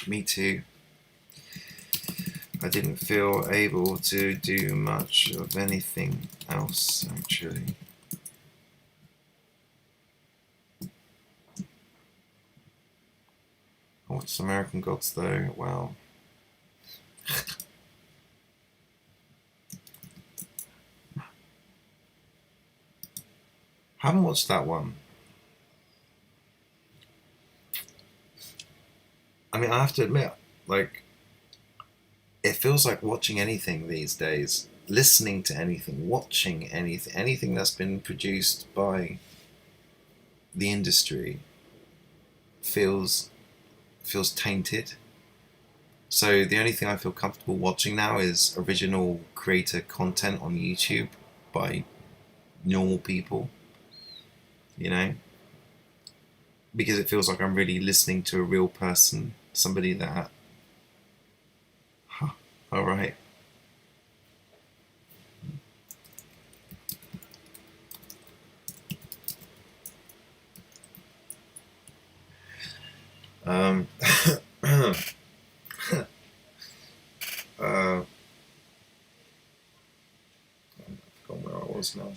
Me too. I didn't feel able to do much of anything else, actually. I watched American Gods, though. Wow. Haven't watched that one. I mean, I have to admit, like, it feels like watching anything these days, listening to anything, watching anything, anything that's been produced by the industry feels tainted. So the only thing I feel comfortable watching now is original creator content on YouTube by normal people, you know, because it feels like I'm really listening to a real person, somebody that, huh, all right. Um, uh, I've forgotten where I was now.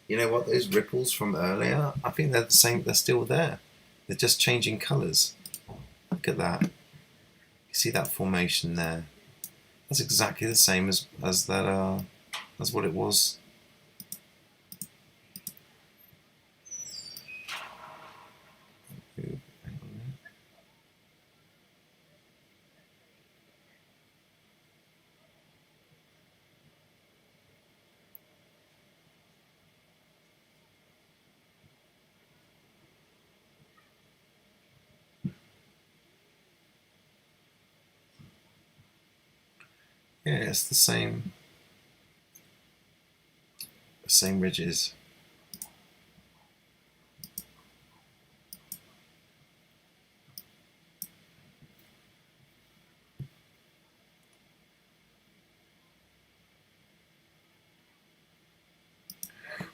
You know what? Those ripples from earlier, I think they're the same. They're still there. They're just changing colours. Look at that. You see that formation there? That's exactly the same as that. As what it was. Ooh, hang on a minute. Yeah, it's the same ridges.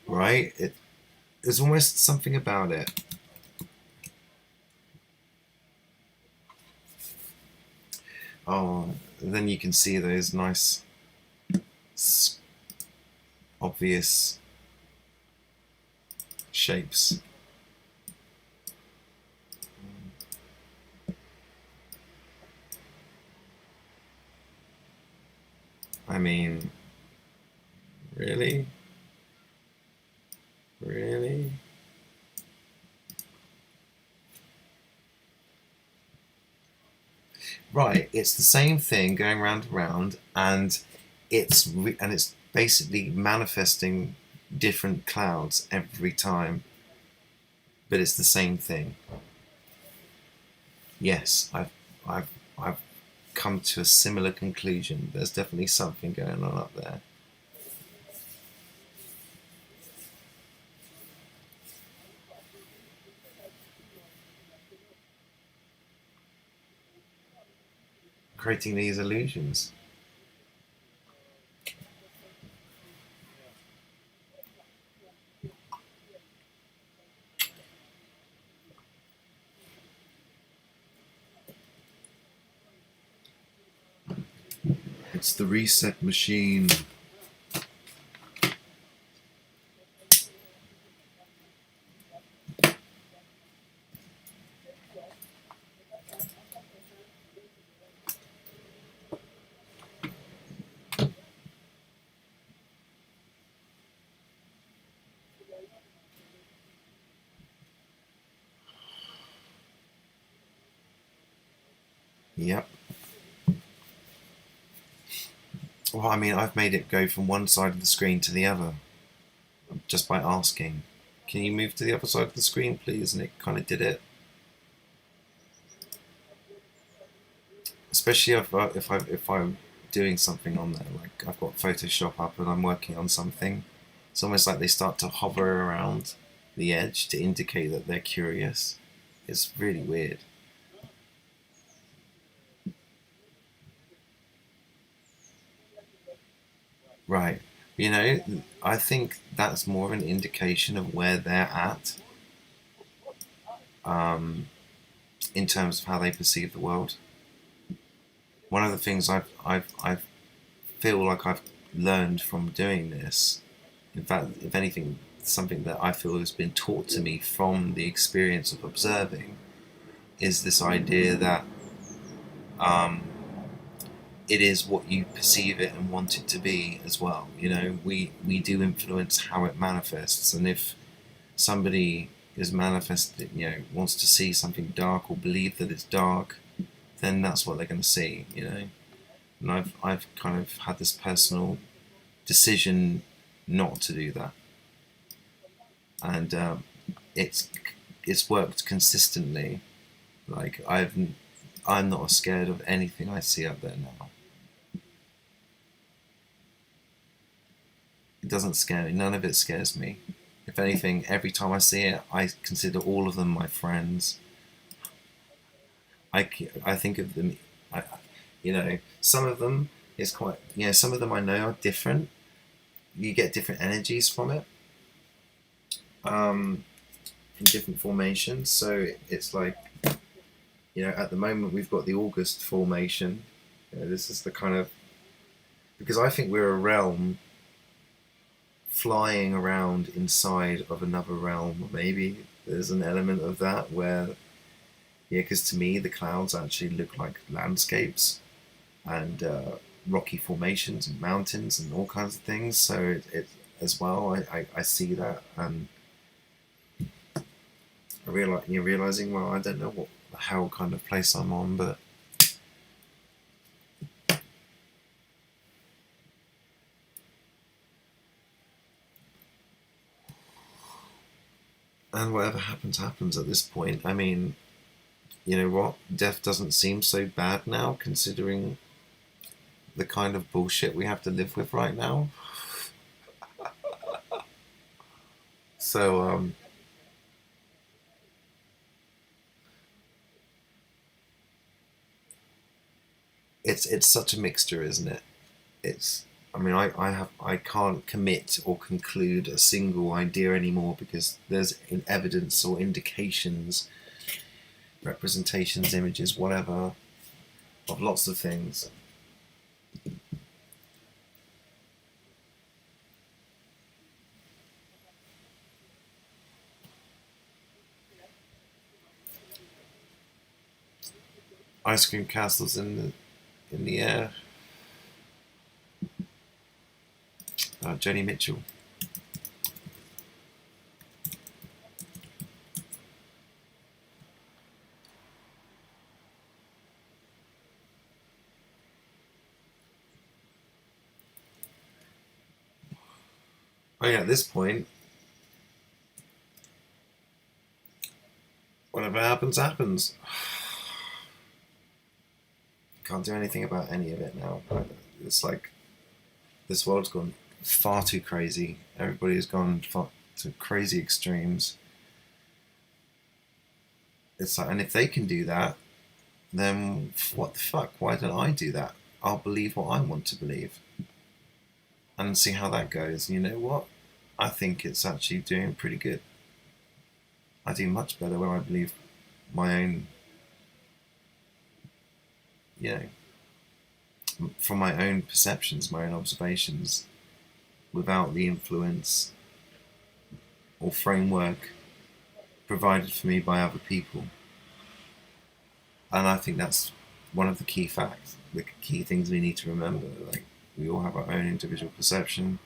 Right? There's almost something about it. Oh, then you can see those nice, obvious shapes. I mean, really? Really? Right, it's the same thing going round and round, and it's basically manifesting different clouds every time, but it's the same thing. Yes, I've come to a similar conclusion. There's definitely something going on up there. Creating these illusions. It's the reset machine. Yep. Well, I mean, I've made it go from one side of the screen to the other just by asking, "Can you move to the other side of the screen, please?" And it kind of did it. Especially if I'm doing something on there, like I've got Photoshop up and I'm working on something. It's almost like they start to hover around the edge to indicate that they're curious. It's really weird. Right. You know, I think that's more of an indication of where they're at, um, in terms of how they perceive the world. One of the things I feel like I've learned from doing this, in fact, if anything, something that I feel has been taught to me from the experience of observing, is this idea that, um, it is what you perceive it and want it to be as well. You know, we do influence how it manifests, and if somebody is manifested, wants to see something dark or believe that it's dark, then that's what they're going to see, And I've kind of had this personal decision not to do that, and it's worked consistently. Like I'm not scared of anything I see up there now. It doesn't scare me. None of it scares me. If anything, every time I see it, I consider all of them my friends. I think of them, some of them is quite, some of them I know are different. You get different energies from it, in different formations. So it's like, at the moment we've got the August formation. This is the kind of, because I think we're a realm flying around inside of another realm. Maybe there's an element of that where, because to me the clouds actually look like landscapes and rocky formations and mountains and all kinds of things. So it as well, I see that, and you're realizing, well, I don't know what the hell kind of place I'm on, but and whatever happens at this point. I mean, you know what? Death doesn't seem so bad now, considering the kind of bullshit we have to live with right now. So, it's such a mixture, isn't it? I mean, I can't commit or conclude a single idea anymore, because there's evidence or indications, representations, images, whatever, of lots of things. Ice cream castles in the air. Joni Mitchell. Oh yeah, at this point, whatever happens, happens. Can't do anything about any of it now. It's like this world's gone far too crazy. Everybody's gone to crazy extremes. It's like, and if they can do that, then what the fuck? Why don't I do that? I'll believe what I want to believe, and see how that goes. You know what? I think it's actually doing pretty good. I do much better when I believe my own, from my own perceptions, my own observations, without the influence or framework provided for me by other people. And I think that's one of the key facts, the key things we need to remember. Like, we all have our own individual perception.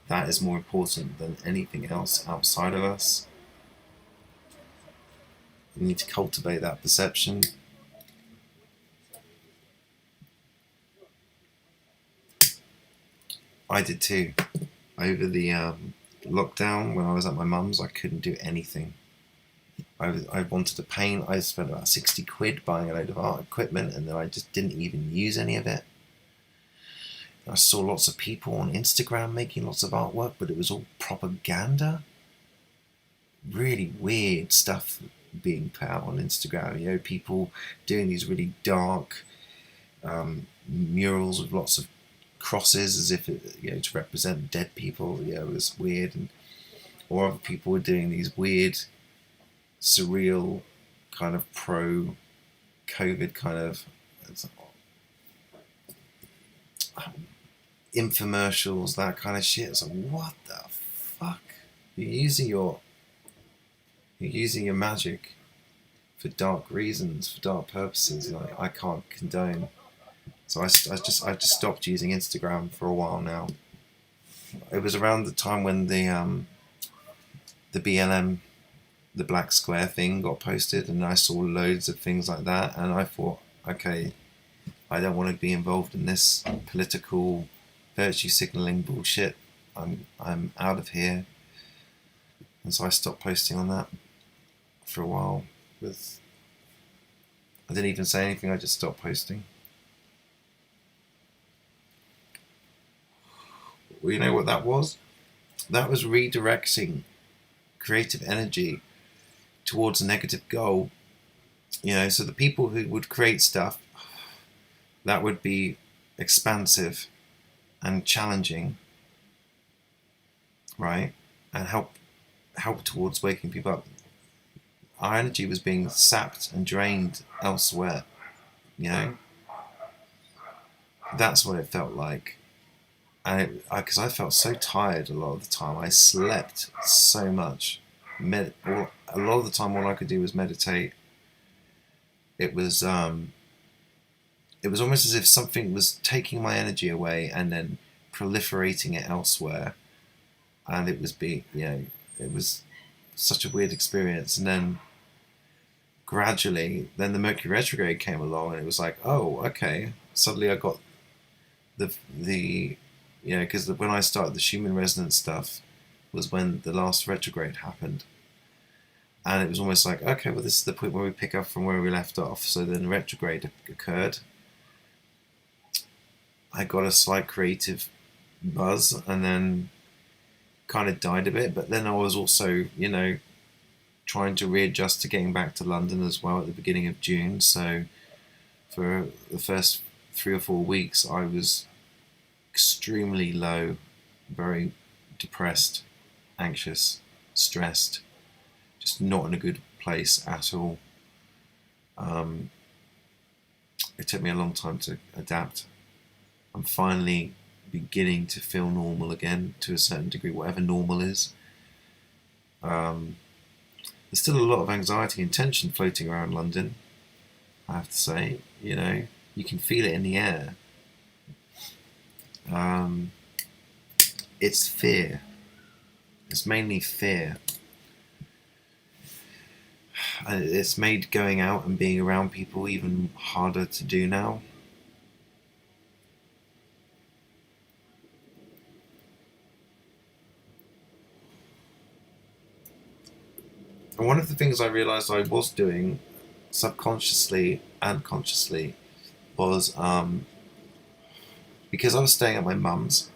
That is more important than anything else outside of us. We need to cultivate that perception. I did too. Over the lockdown, when I was at my mum's, I couldn't do anything. I wanted to paint. I spent about 60 quid buying a load of art equipment, and then I just didn't even use any of it. I saw lots of people on Instagram making lots of artwork, but it was all propaganda. Really weird stuff being put out on Instagram. People doing these really dark murals with lots of crosses, as if it, to represent dead people. It was weird. Or other people were doing these weird, surreal, kind of pro-COVID kind of infomercials, that kind of shit. It's like, what the fuck? You're using your magic for dark reasons, for dark purposes. Like, I can't condone. So I just stopped using Instagram for a while now. It was around the time when the BLM the black square thing got posted, and I saw loads of things like that, and I thought, okay, I don't want to be involved in this political virtue signaling bullshit. I'm out of here. And so I stopped posting on that for a while. I didn't even say anything, I just stopped posting. Well, you know what that was? That was redirecting creative energy towards a negative goal. So the people who would create stuff that would be expansive and challenging, right, and help towards waking people up, our energy was being sapped and drained elsewhere. That's what it felt like. And because I felt so tired a lot of the time, I slept so much. A lot of the time, all I could do was meditate. It was almost as if something was taking my energy away and then proliferating it elsewhere. And it was it was such a weird experience. And then gradually, then the Mercury retrograde came along, and it was like, oh, okay. Suddenly, I got the because when I started the Schumann resonance stuff was when the last retrograde happened, and it was almost like, okay, well, this is the point where we pick up from where we left off. So then retrograde occurred. I got a slight creative buzz, and then kind of died a bit. But then I was also, trying to readjust to getting back to London as well at the beginning of June. So for the first 3 or 4 weeks, I was extremely low, very depressed, anxious, stressed, just not in a good place at all. It took me a long time to adapt. I'm finally beginning to feel normal again, to a certain degree, whatever normal is. There's still a lot of anxiety and tension floating around London, I have to say. You can feel it in the air. It's fear. It's mainly fear. And it's made going out and being around people even harder to do now. And one of the things I realised I was doing subconsciously and consciously was because I was staying at my mum's,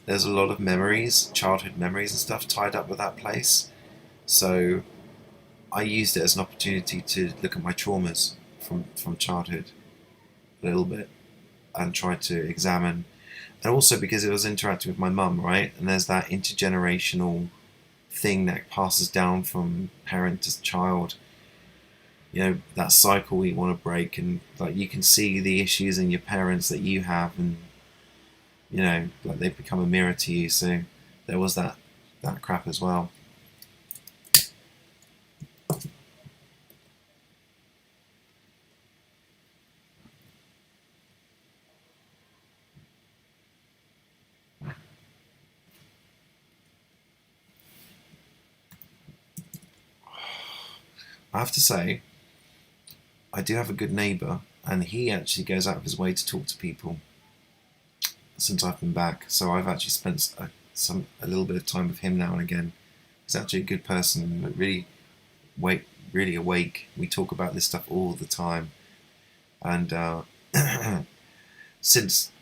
there's a lot of memories, childhood memories and stuff tied up with that place. So I used it as an opportunity to look at my traumas from childhood a little bit and try to examine. And also because it was interacting with my mum, right? And there's that intergenerational thing that passes down from parent to child. That cycle we want to break, and like you can see the issues in your parents that you have, and like they become a mirror to you. So there was that crap as well. I have to say, I do have a good neighbour, and he actually goes out of his way to talk to people since I've been back. So I've actually spent a little bit of time with him now and again. He's actually a good person, really awake. We talk about this stuff all the time. And since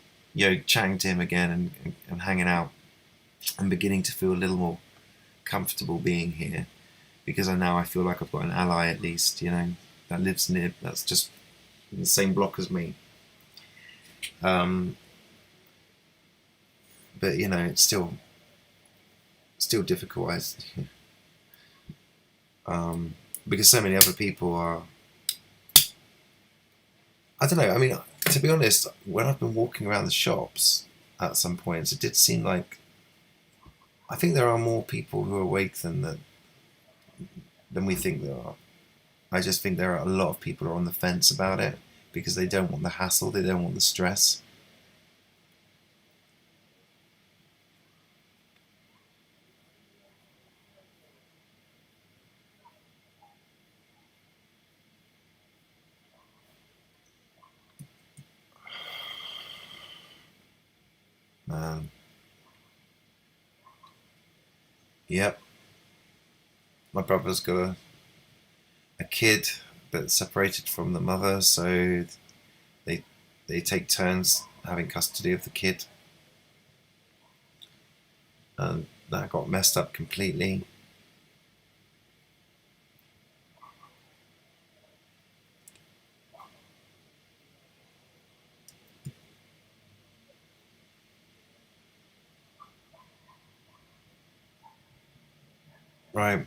chatting to him again and hanging out, I'm beginning to feel a little more comfortable being here, because I feel like I've got an ally at least, that lives near, that's just in the same block as me. But it's still difficult, because so many other people are. I don't know. I mean, to be honest, when I've been walking around the shops at some points, it did seem like I think there are more people who are awake than we think there are. I just think there are a lot of people who are on the fence about it because they don't want the hassle, they don't want the stress. Yep. My brother's got a kid but separated from the mother, so they take turns having custody of the kid, and that got messed up completely. Right.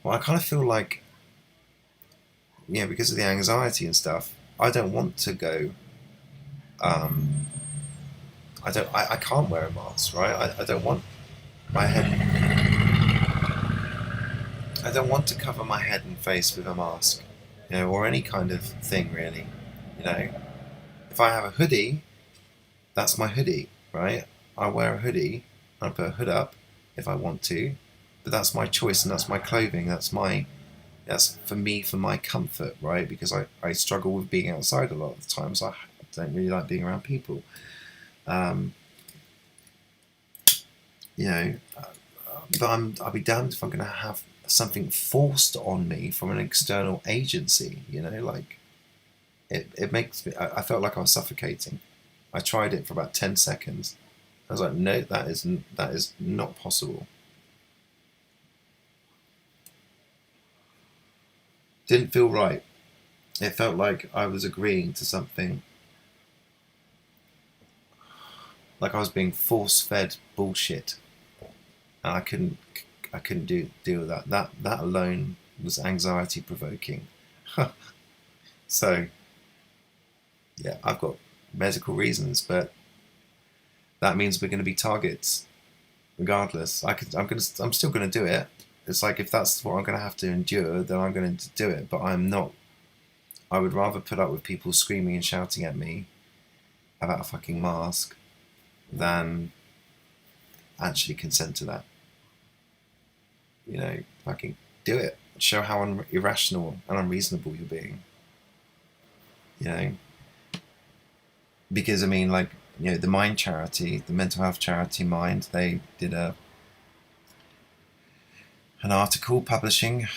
Well, I kind of feel like, yeah, because of the anxiety and stuff, I don't want to go. I can't wear a mask, right? I don't want my head. I don't want to cover my head and face with a mask, or any kind of thing really. You know, if I have a hoodie, that's my hoodie, right? I wear a hoodie. I put a hood up if I want to, but that's my choice and that's my clothing. That's for me, for my comfort, right? Because I struggle with being outside a lot of the times. I don't really like being around people. Um, you know, but I'll be damned if I'm going to have something forced on me from an external agency. Like it makes me. I felt like I was suffocating. I tried it for about 10 seconds. I was like, no, that is not possible. Didn't feel right. It felt like I was agreeing to something, like I was being force-fed bullshit, and I couldn't deal with that. That alone was anxiety provoking. So yeah, I've got medical reasons, but that means we're going to be targets regardless. I'm still going to do it. It's like, if that's what I'm going to have to endure, then I'm going to do it. But I'm not. I would rather put up with people screaming and shouting at me about a fucking mask than actually consent to that. Fucking do it. Show how irrational and unreasonable you're being. Because I mean, like, the Mind charity, the mental health charity Mind, they did an article publishing,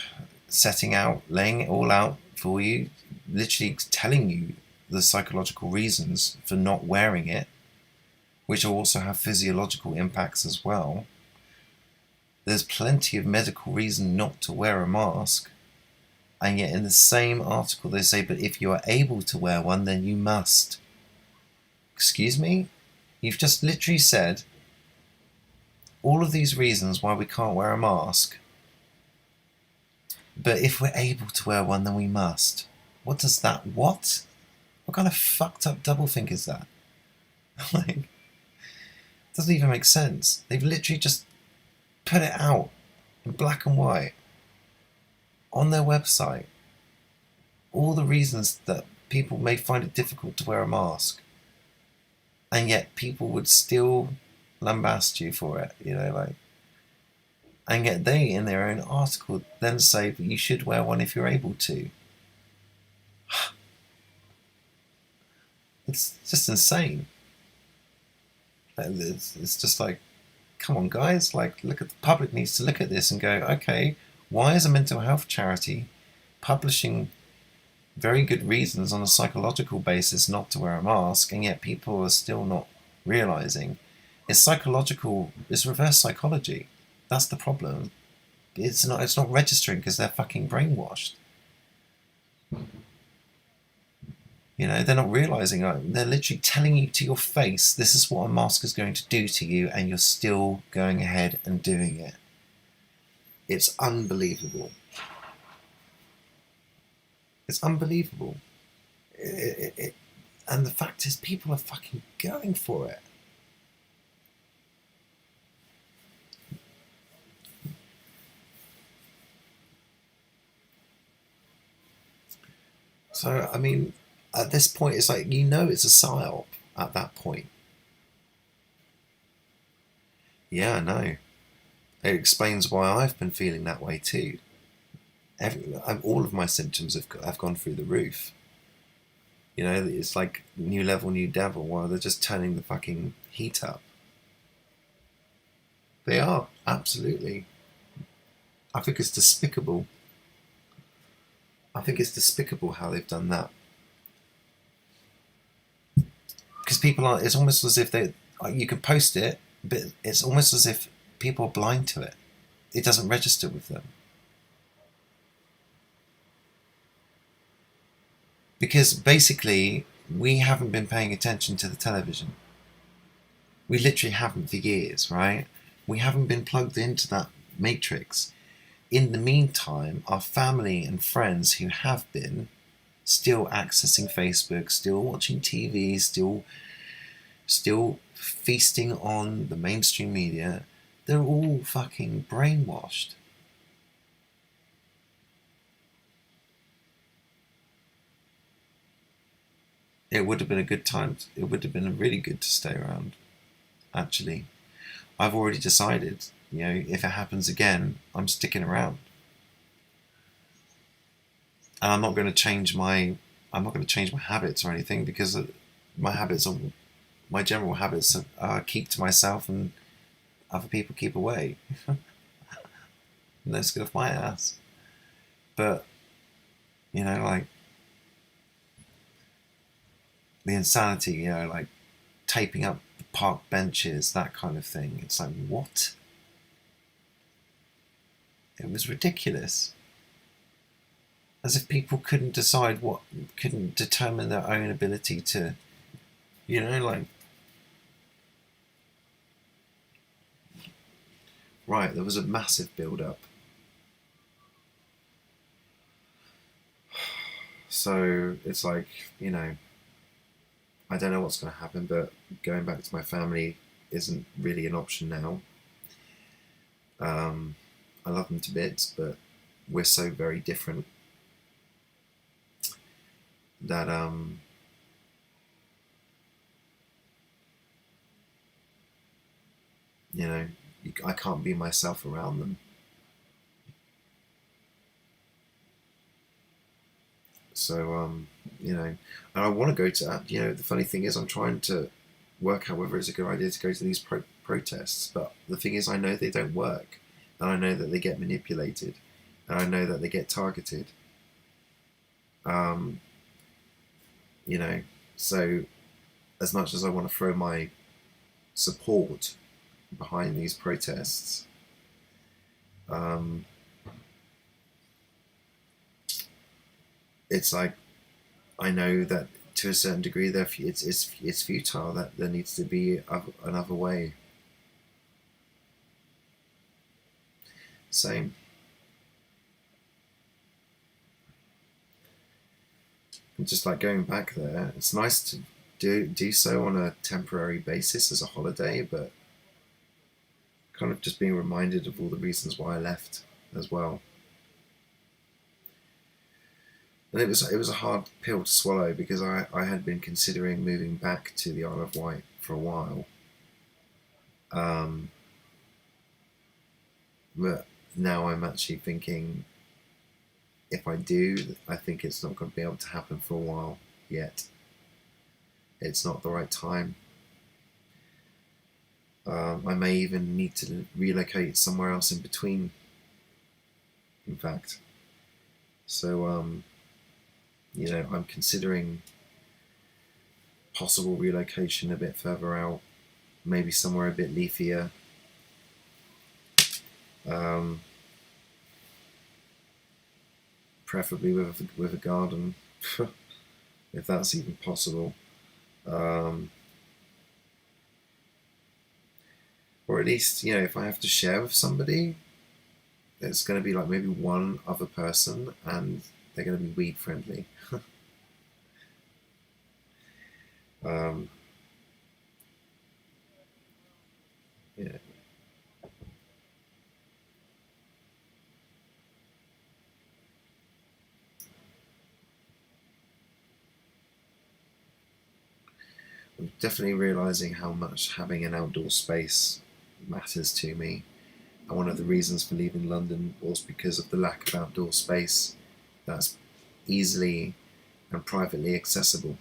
laying it all out for you, literally telling you the psychological reasons for not wearing it, which also have physiological impacts as well. There's plenty of medical reason not to wear a mask, and yet in the same article they say, but if you are able to wear one, then you must. Excuse me? You've just literally said all of these reasons why we can't wear a mask, but if we're able to wear one, then we must. What does that... What kind of fucked up doublethink is that? Like, it doesn't even make sense. They've literally just put it out in black and white on their website. All the reasons that people may find it difficult to wear a mask, and yet people would still lambast you for it, and yet they, in their own article, then say that you should wear one if you're able to. It's just insane. It's just like, come on, guys. Like, the public needs to look at this and go, okay, why is a mental health charity publishing very good reasons on a psychological basis not to wear a mask, and yet people are still not realizing it's psychological? It's reverse psychology. That's the problem. It's not registering because they're fucking brainwashed. They're not realizing. They're literally telling you to your face, this is what a mask is going to do to you, and you're still going ahead and doing it. It's unbelievable. It's unbelievable. And the fact is, people are fucking going for it. So, I mean, at this point, it's like, it's a psyop at that point. Yeah, I know. It explains why I've been feeling that way too. All of my symptoms have gone through the roof. It's like new level, new devil. Well, they're just turning the fucking heat up. They are, absolutely. I think it's despicable. I think it's despicable how they've done that. Because people are, it's almost as if you can post it, but it's almost as if people are blind to it. It doesn't register with them. Because basically, we haven't been paying attention to the television. We literally haven't for years, right? We haven't been plugged into that matrix. In the meantime, our family and friends who have been still accessing Facebook, still watching TV, still feasting on the mainstream media, they're all fucking brainwashed. It would have been a good time. It would have been really good to stay around, actually. I've already decided, if it happens again, I'm sticking around. And I'm not going to change my habits or anything, because my general habits are keep to myself and other people keep away. No skin off my ass. But, like the insanity, like taping up the park benches, that kind of thing. It's like, what? It was ridiculous. As if people couldn't determine their own ability to, like. Right, there was a massive build-up. So it's like, I don't know what's going to happen, but going back to my family isn't really an option now. I love them to bits, but we're so very different that I can't be myself around them. So and I want to go to that. The funny thing is, I'm trying to work out whether it's a good idea to go to these protests, but the thing is, I know they don't work, and I know that they get manipulated, and I know that they get targeted. So as much as I want to throw my support behind these protests, it's like, I know that to a certain degree it's futile, that there needs to be another way. Same. And just like going back there, it's nice to do so on a temporary basis as a holiday, but kind of just being reminded of all the reasons why I left as well. And it was a hard pill to swallow, because I had been considering moving back to the Isle of Wight for a while. But now I'm actually thinking, if I do, I think it's not going to be able to happen for a while yet. It's not the right time. I may even need to relocate somewhere else in between, in fact. So, I'm considering possible relocation a bit further out, maybe somewhere a bit leafier. Preferably with a garden, if that's even possible. Or at least, if I have to share with somebody, it's going to be like maybe one other person, and they're going to be weed friendly. Yeah. I'm definitely realising how much having an outdoor space matters to me. And one of the reasons for leaving London was because of the lack of outdoor space that's easily and privately accessible.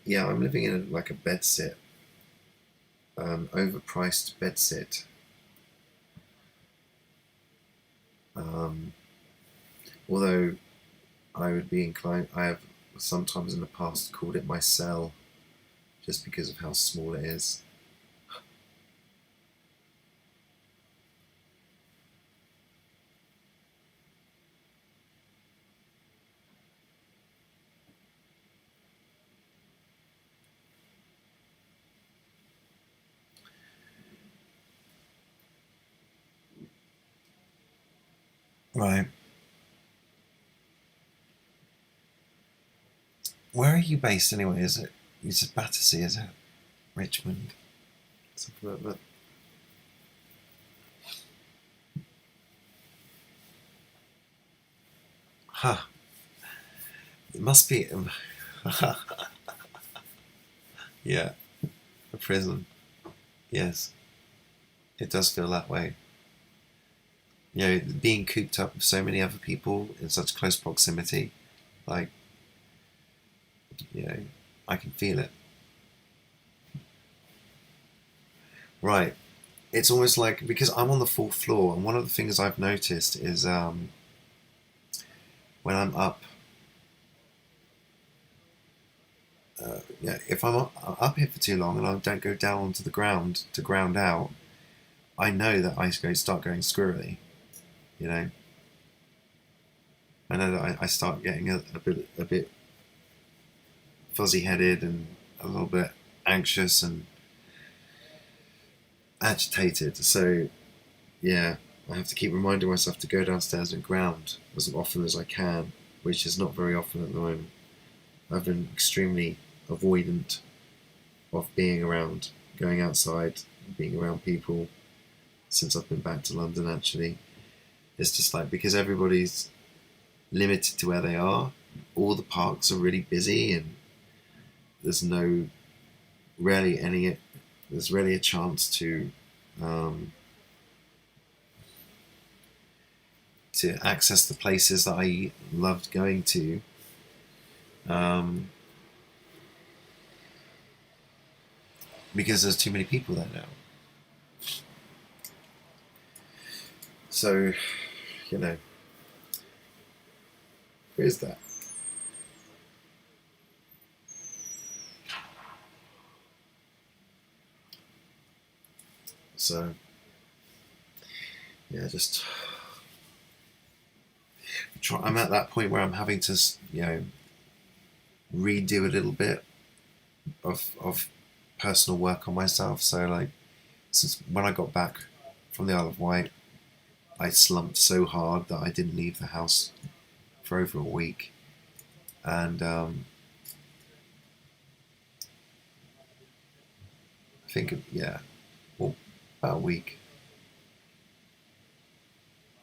yeah, I'm living in like a bedsit, overpriced bedsit. Although I would be inclined, I have sometimes in the past called it my cell, just because of how small it is. Right. Where are you based anyway? Is it? It's Battersea, is it? Richmond. Something like that. Huh. It must be. Yeah, a prison. Yes, it does feel that way. You know, being cooped up with so many other people in such close proximity, like, you know, I can feel it. Right. It's almost like, because I'm on the fourth floor, and one of the things I've noticed is when I'm up, yeah, if I'm up here for too long and I don't go down onto the ground to ground out, I know that I start going squirrely. You know, I know that I start getting a bit fuzzy headed and a little bit anxious and agitated. So yeah, I have to keep reminding myself to go downstairs and ground as often as I can, which is not very often at the moment. I've been extremely avoidant of being around, going outside, being around people since I've been back to London. Actually, it's just like, because everybody's limited to where they are, all the parks are really busy, and there's no rarely any there's rarely a chance um, to access the places that I loved going to. Um, because there's too many people there now. So, you know, where's that? So, yeah, just I'm at that point where I'm having to, you know, redo a little bit of personal work on myself. So, like, since when I got back from the Isle of Wight, I slumped so hard that I didn't leave the house for over a week, and I think, yeah, well, about a week,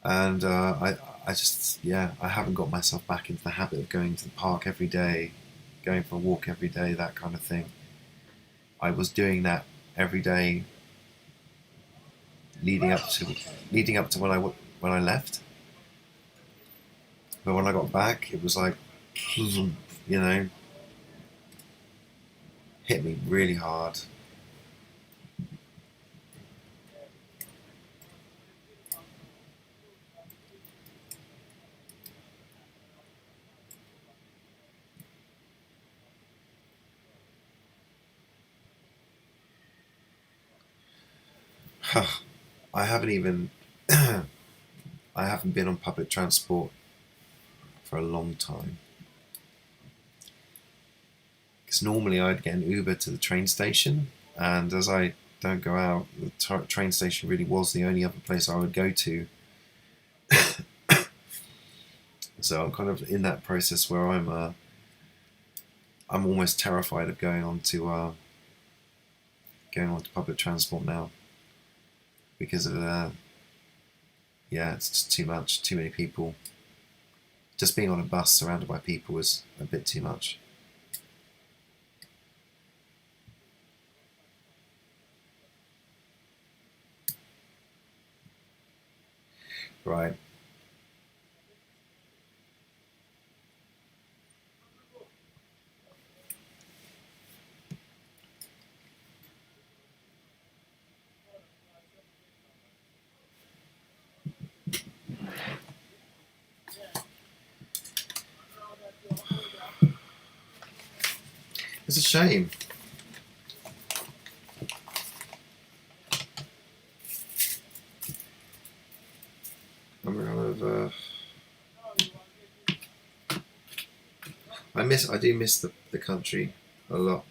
and I just, yeah, I haven't got myself back into the habit of going to the park every day, going for a walk every day, that kind of thing. I was doing that every day leading up to when I left, but when I got back, it was like, you know, hit me really hard. I haven't even I haven't been on public transport for a long time. Because normally I'd get an Uber to the train station, and as I don't go out, the train station really was the only other place I would go to. So I'm kind of in that process where I'm almost terrified of going on to public transport now, because of yeah, it's just too much, too many people. Just being on a bus surrounded by people was a bit too much. Right. It's a shame. I do miss the country a lot.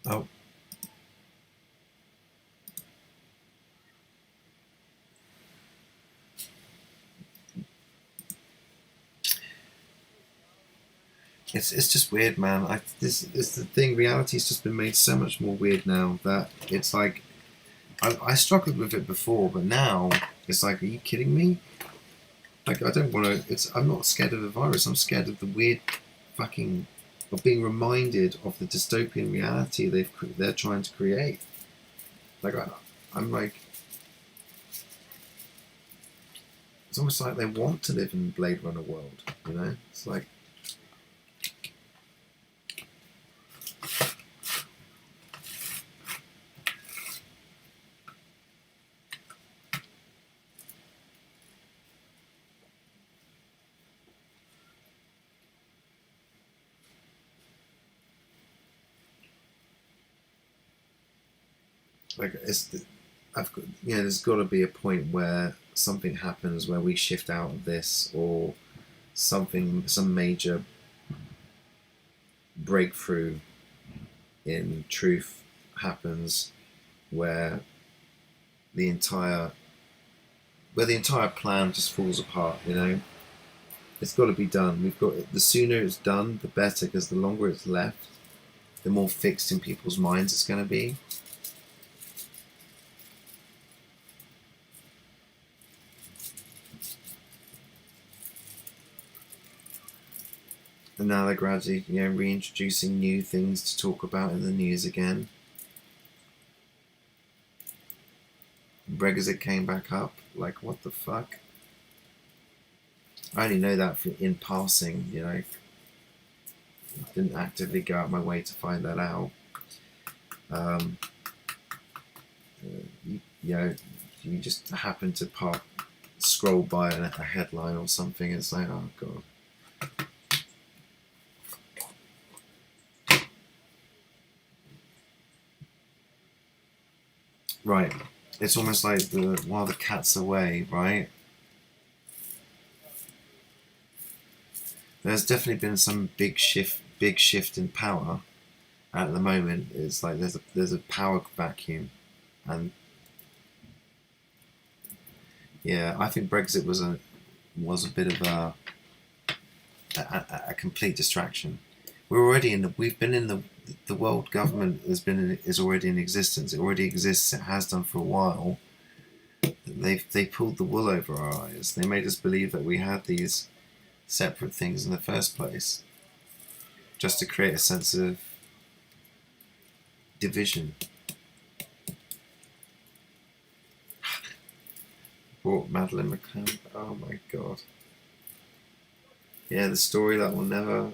Oh. It's just weird, man. This is the thing. Reality's just been made so much more weird now that it's like I struggled with it before, but now it's like, are you kidding me? Like, I don't want to. I'm not scared of the virus. I'm scared of the weird fucking of being reminded of the dystopian reality they're trying to create. Like I'm like, it's almost like they want to live in Blade Runner world. You know, it's like. Like there's got to be a point where something happens where we shift out of this, or some major breakthrough in truth happens, where the entire plan just falls apart. You know, it's got to be done. The sooner it's done, the better, because the longer it's left, the more fixed in people's minds it's going to be. And now they're gradually, reintroducing new things to talk about in the news again. Brexit came back up. Like, what the fuck? I only know that in passing, I didn't actively go out my way to find that out. You just happen to scroll by a headline or something. It's like, oh god. Right, it's almost like while the cat's away, right? There's definitely been some big shift in power. At the moment, it's like there's a power vacuum, and yeah, I think Brexit was a bit of a complete distraction. We've been in the world government is already in existence. It already exists. It has done for a while. They pulled the wool over our eyes. They made us believe that we had these separate things in the first place, just to create a sense of division. Brought Madeleine McCann. Oh my god. Yeah, the story that will never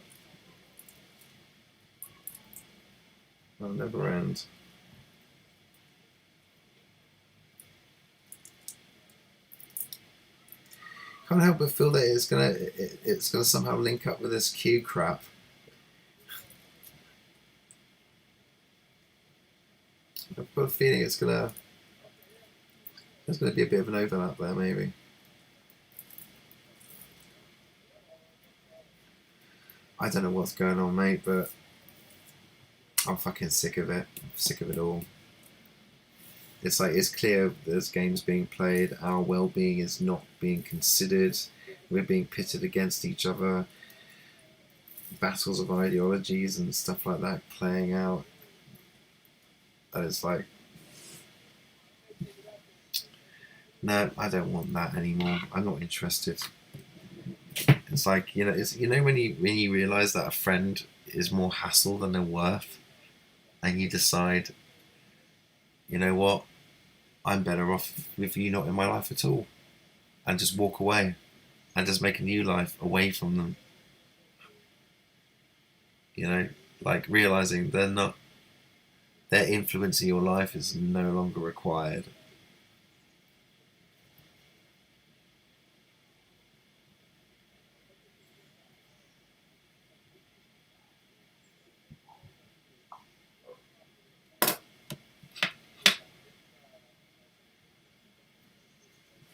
end. Can't help but feel that it's gonna somehow link up with this Q crap. I've got a feeling there's gonna be a bit of an overlap there, maybe. I don't know what's going on, mate, but I'm fucking sick of it. I'm sick of it all. It's like, it's clear there's games being played. Our well-being is not being considered. We're being pitted against each other. Battles of ideologies and stuff like that playing out. And it's like, no, I don't want that anymore. I'm not interested. It's like, it's when you realise that a friend is more hassle than they're worth, and you decide, you know what, I'm better off with you not in my life at all, and just walk away and just make a new life away from them. You know, like realizing their influence in your life is no longer required.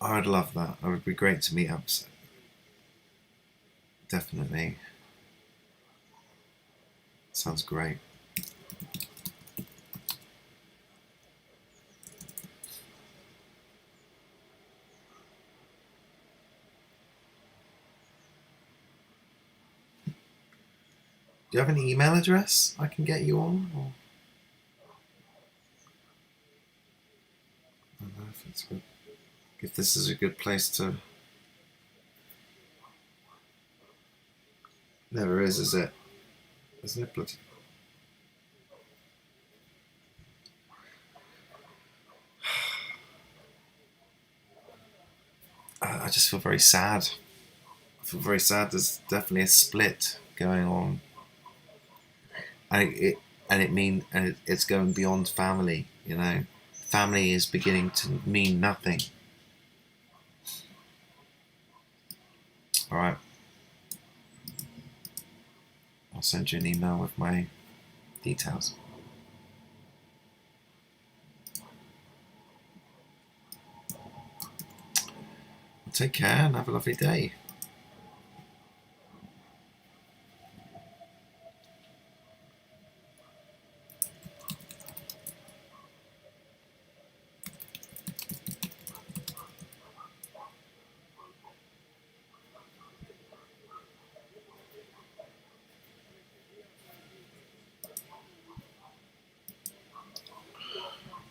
I would love that. It would be great to meet up. Definitely. Sounds great. Do you have an email address I can get you on? Or? I don't know if it's good. If this is a good place to. Never is it? Isn't it bloody? I just feel very sad. I feel very sad. There's definitely a split going on, and it's going beyond family. You know, family is beginning to mean nothing. All right, I'll send you an email with my details. Take care and have a lovely day.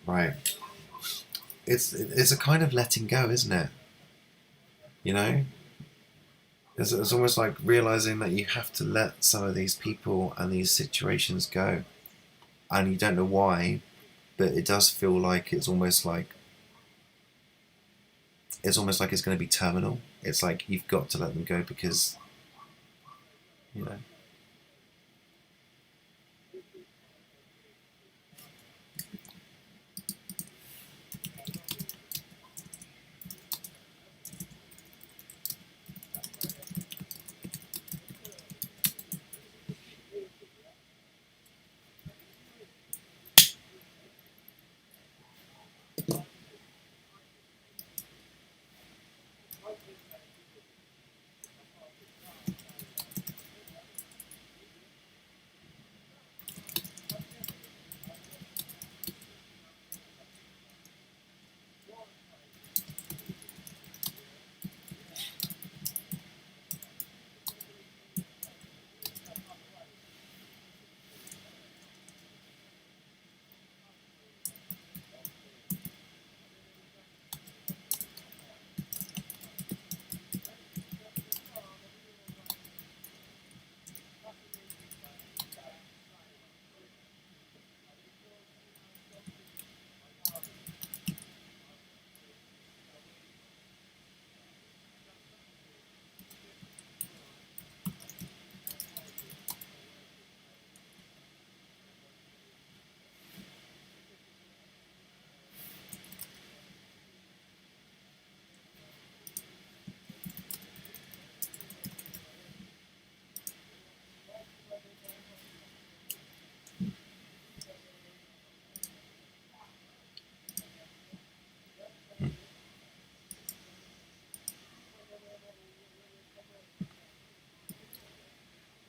Right. It's a kind of letting go, isn't it? You know? It's almost like realizing that you have to let some of these people and these situations go. And you don't know why, but it does feel like it's almost like it's going to be terminal. It's like you've got to let them go because, you know.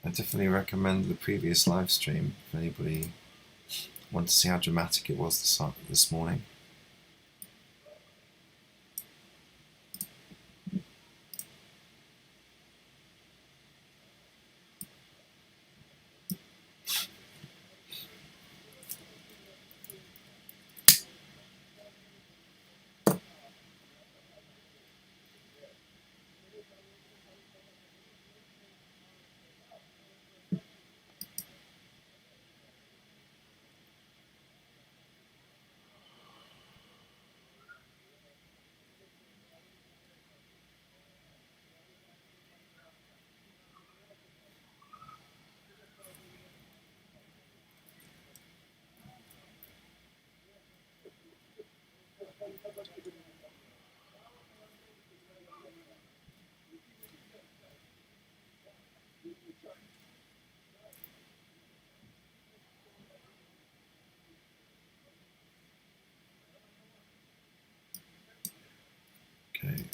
I definitely recommend the previous live stream if anybody wants to see how dramatic it was this morning. Okay.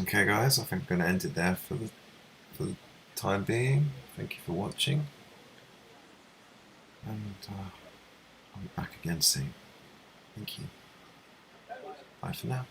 Okay guys, I think I'm going to end it there for the time being. Thank you for watching, and I'll be back again soon. Thank you. Bye for now.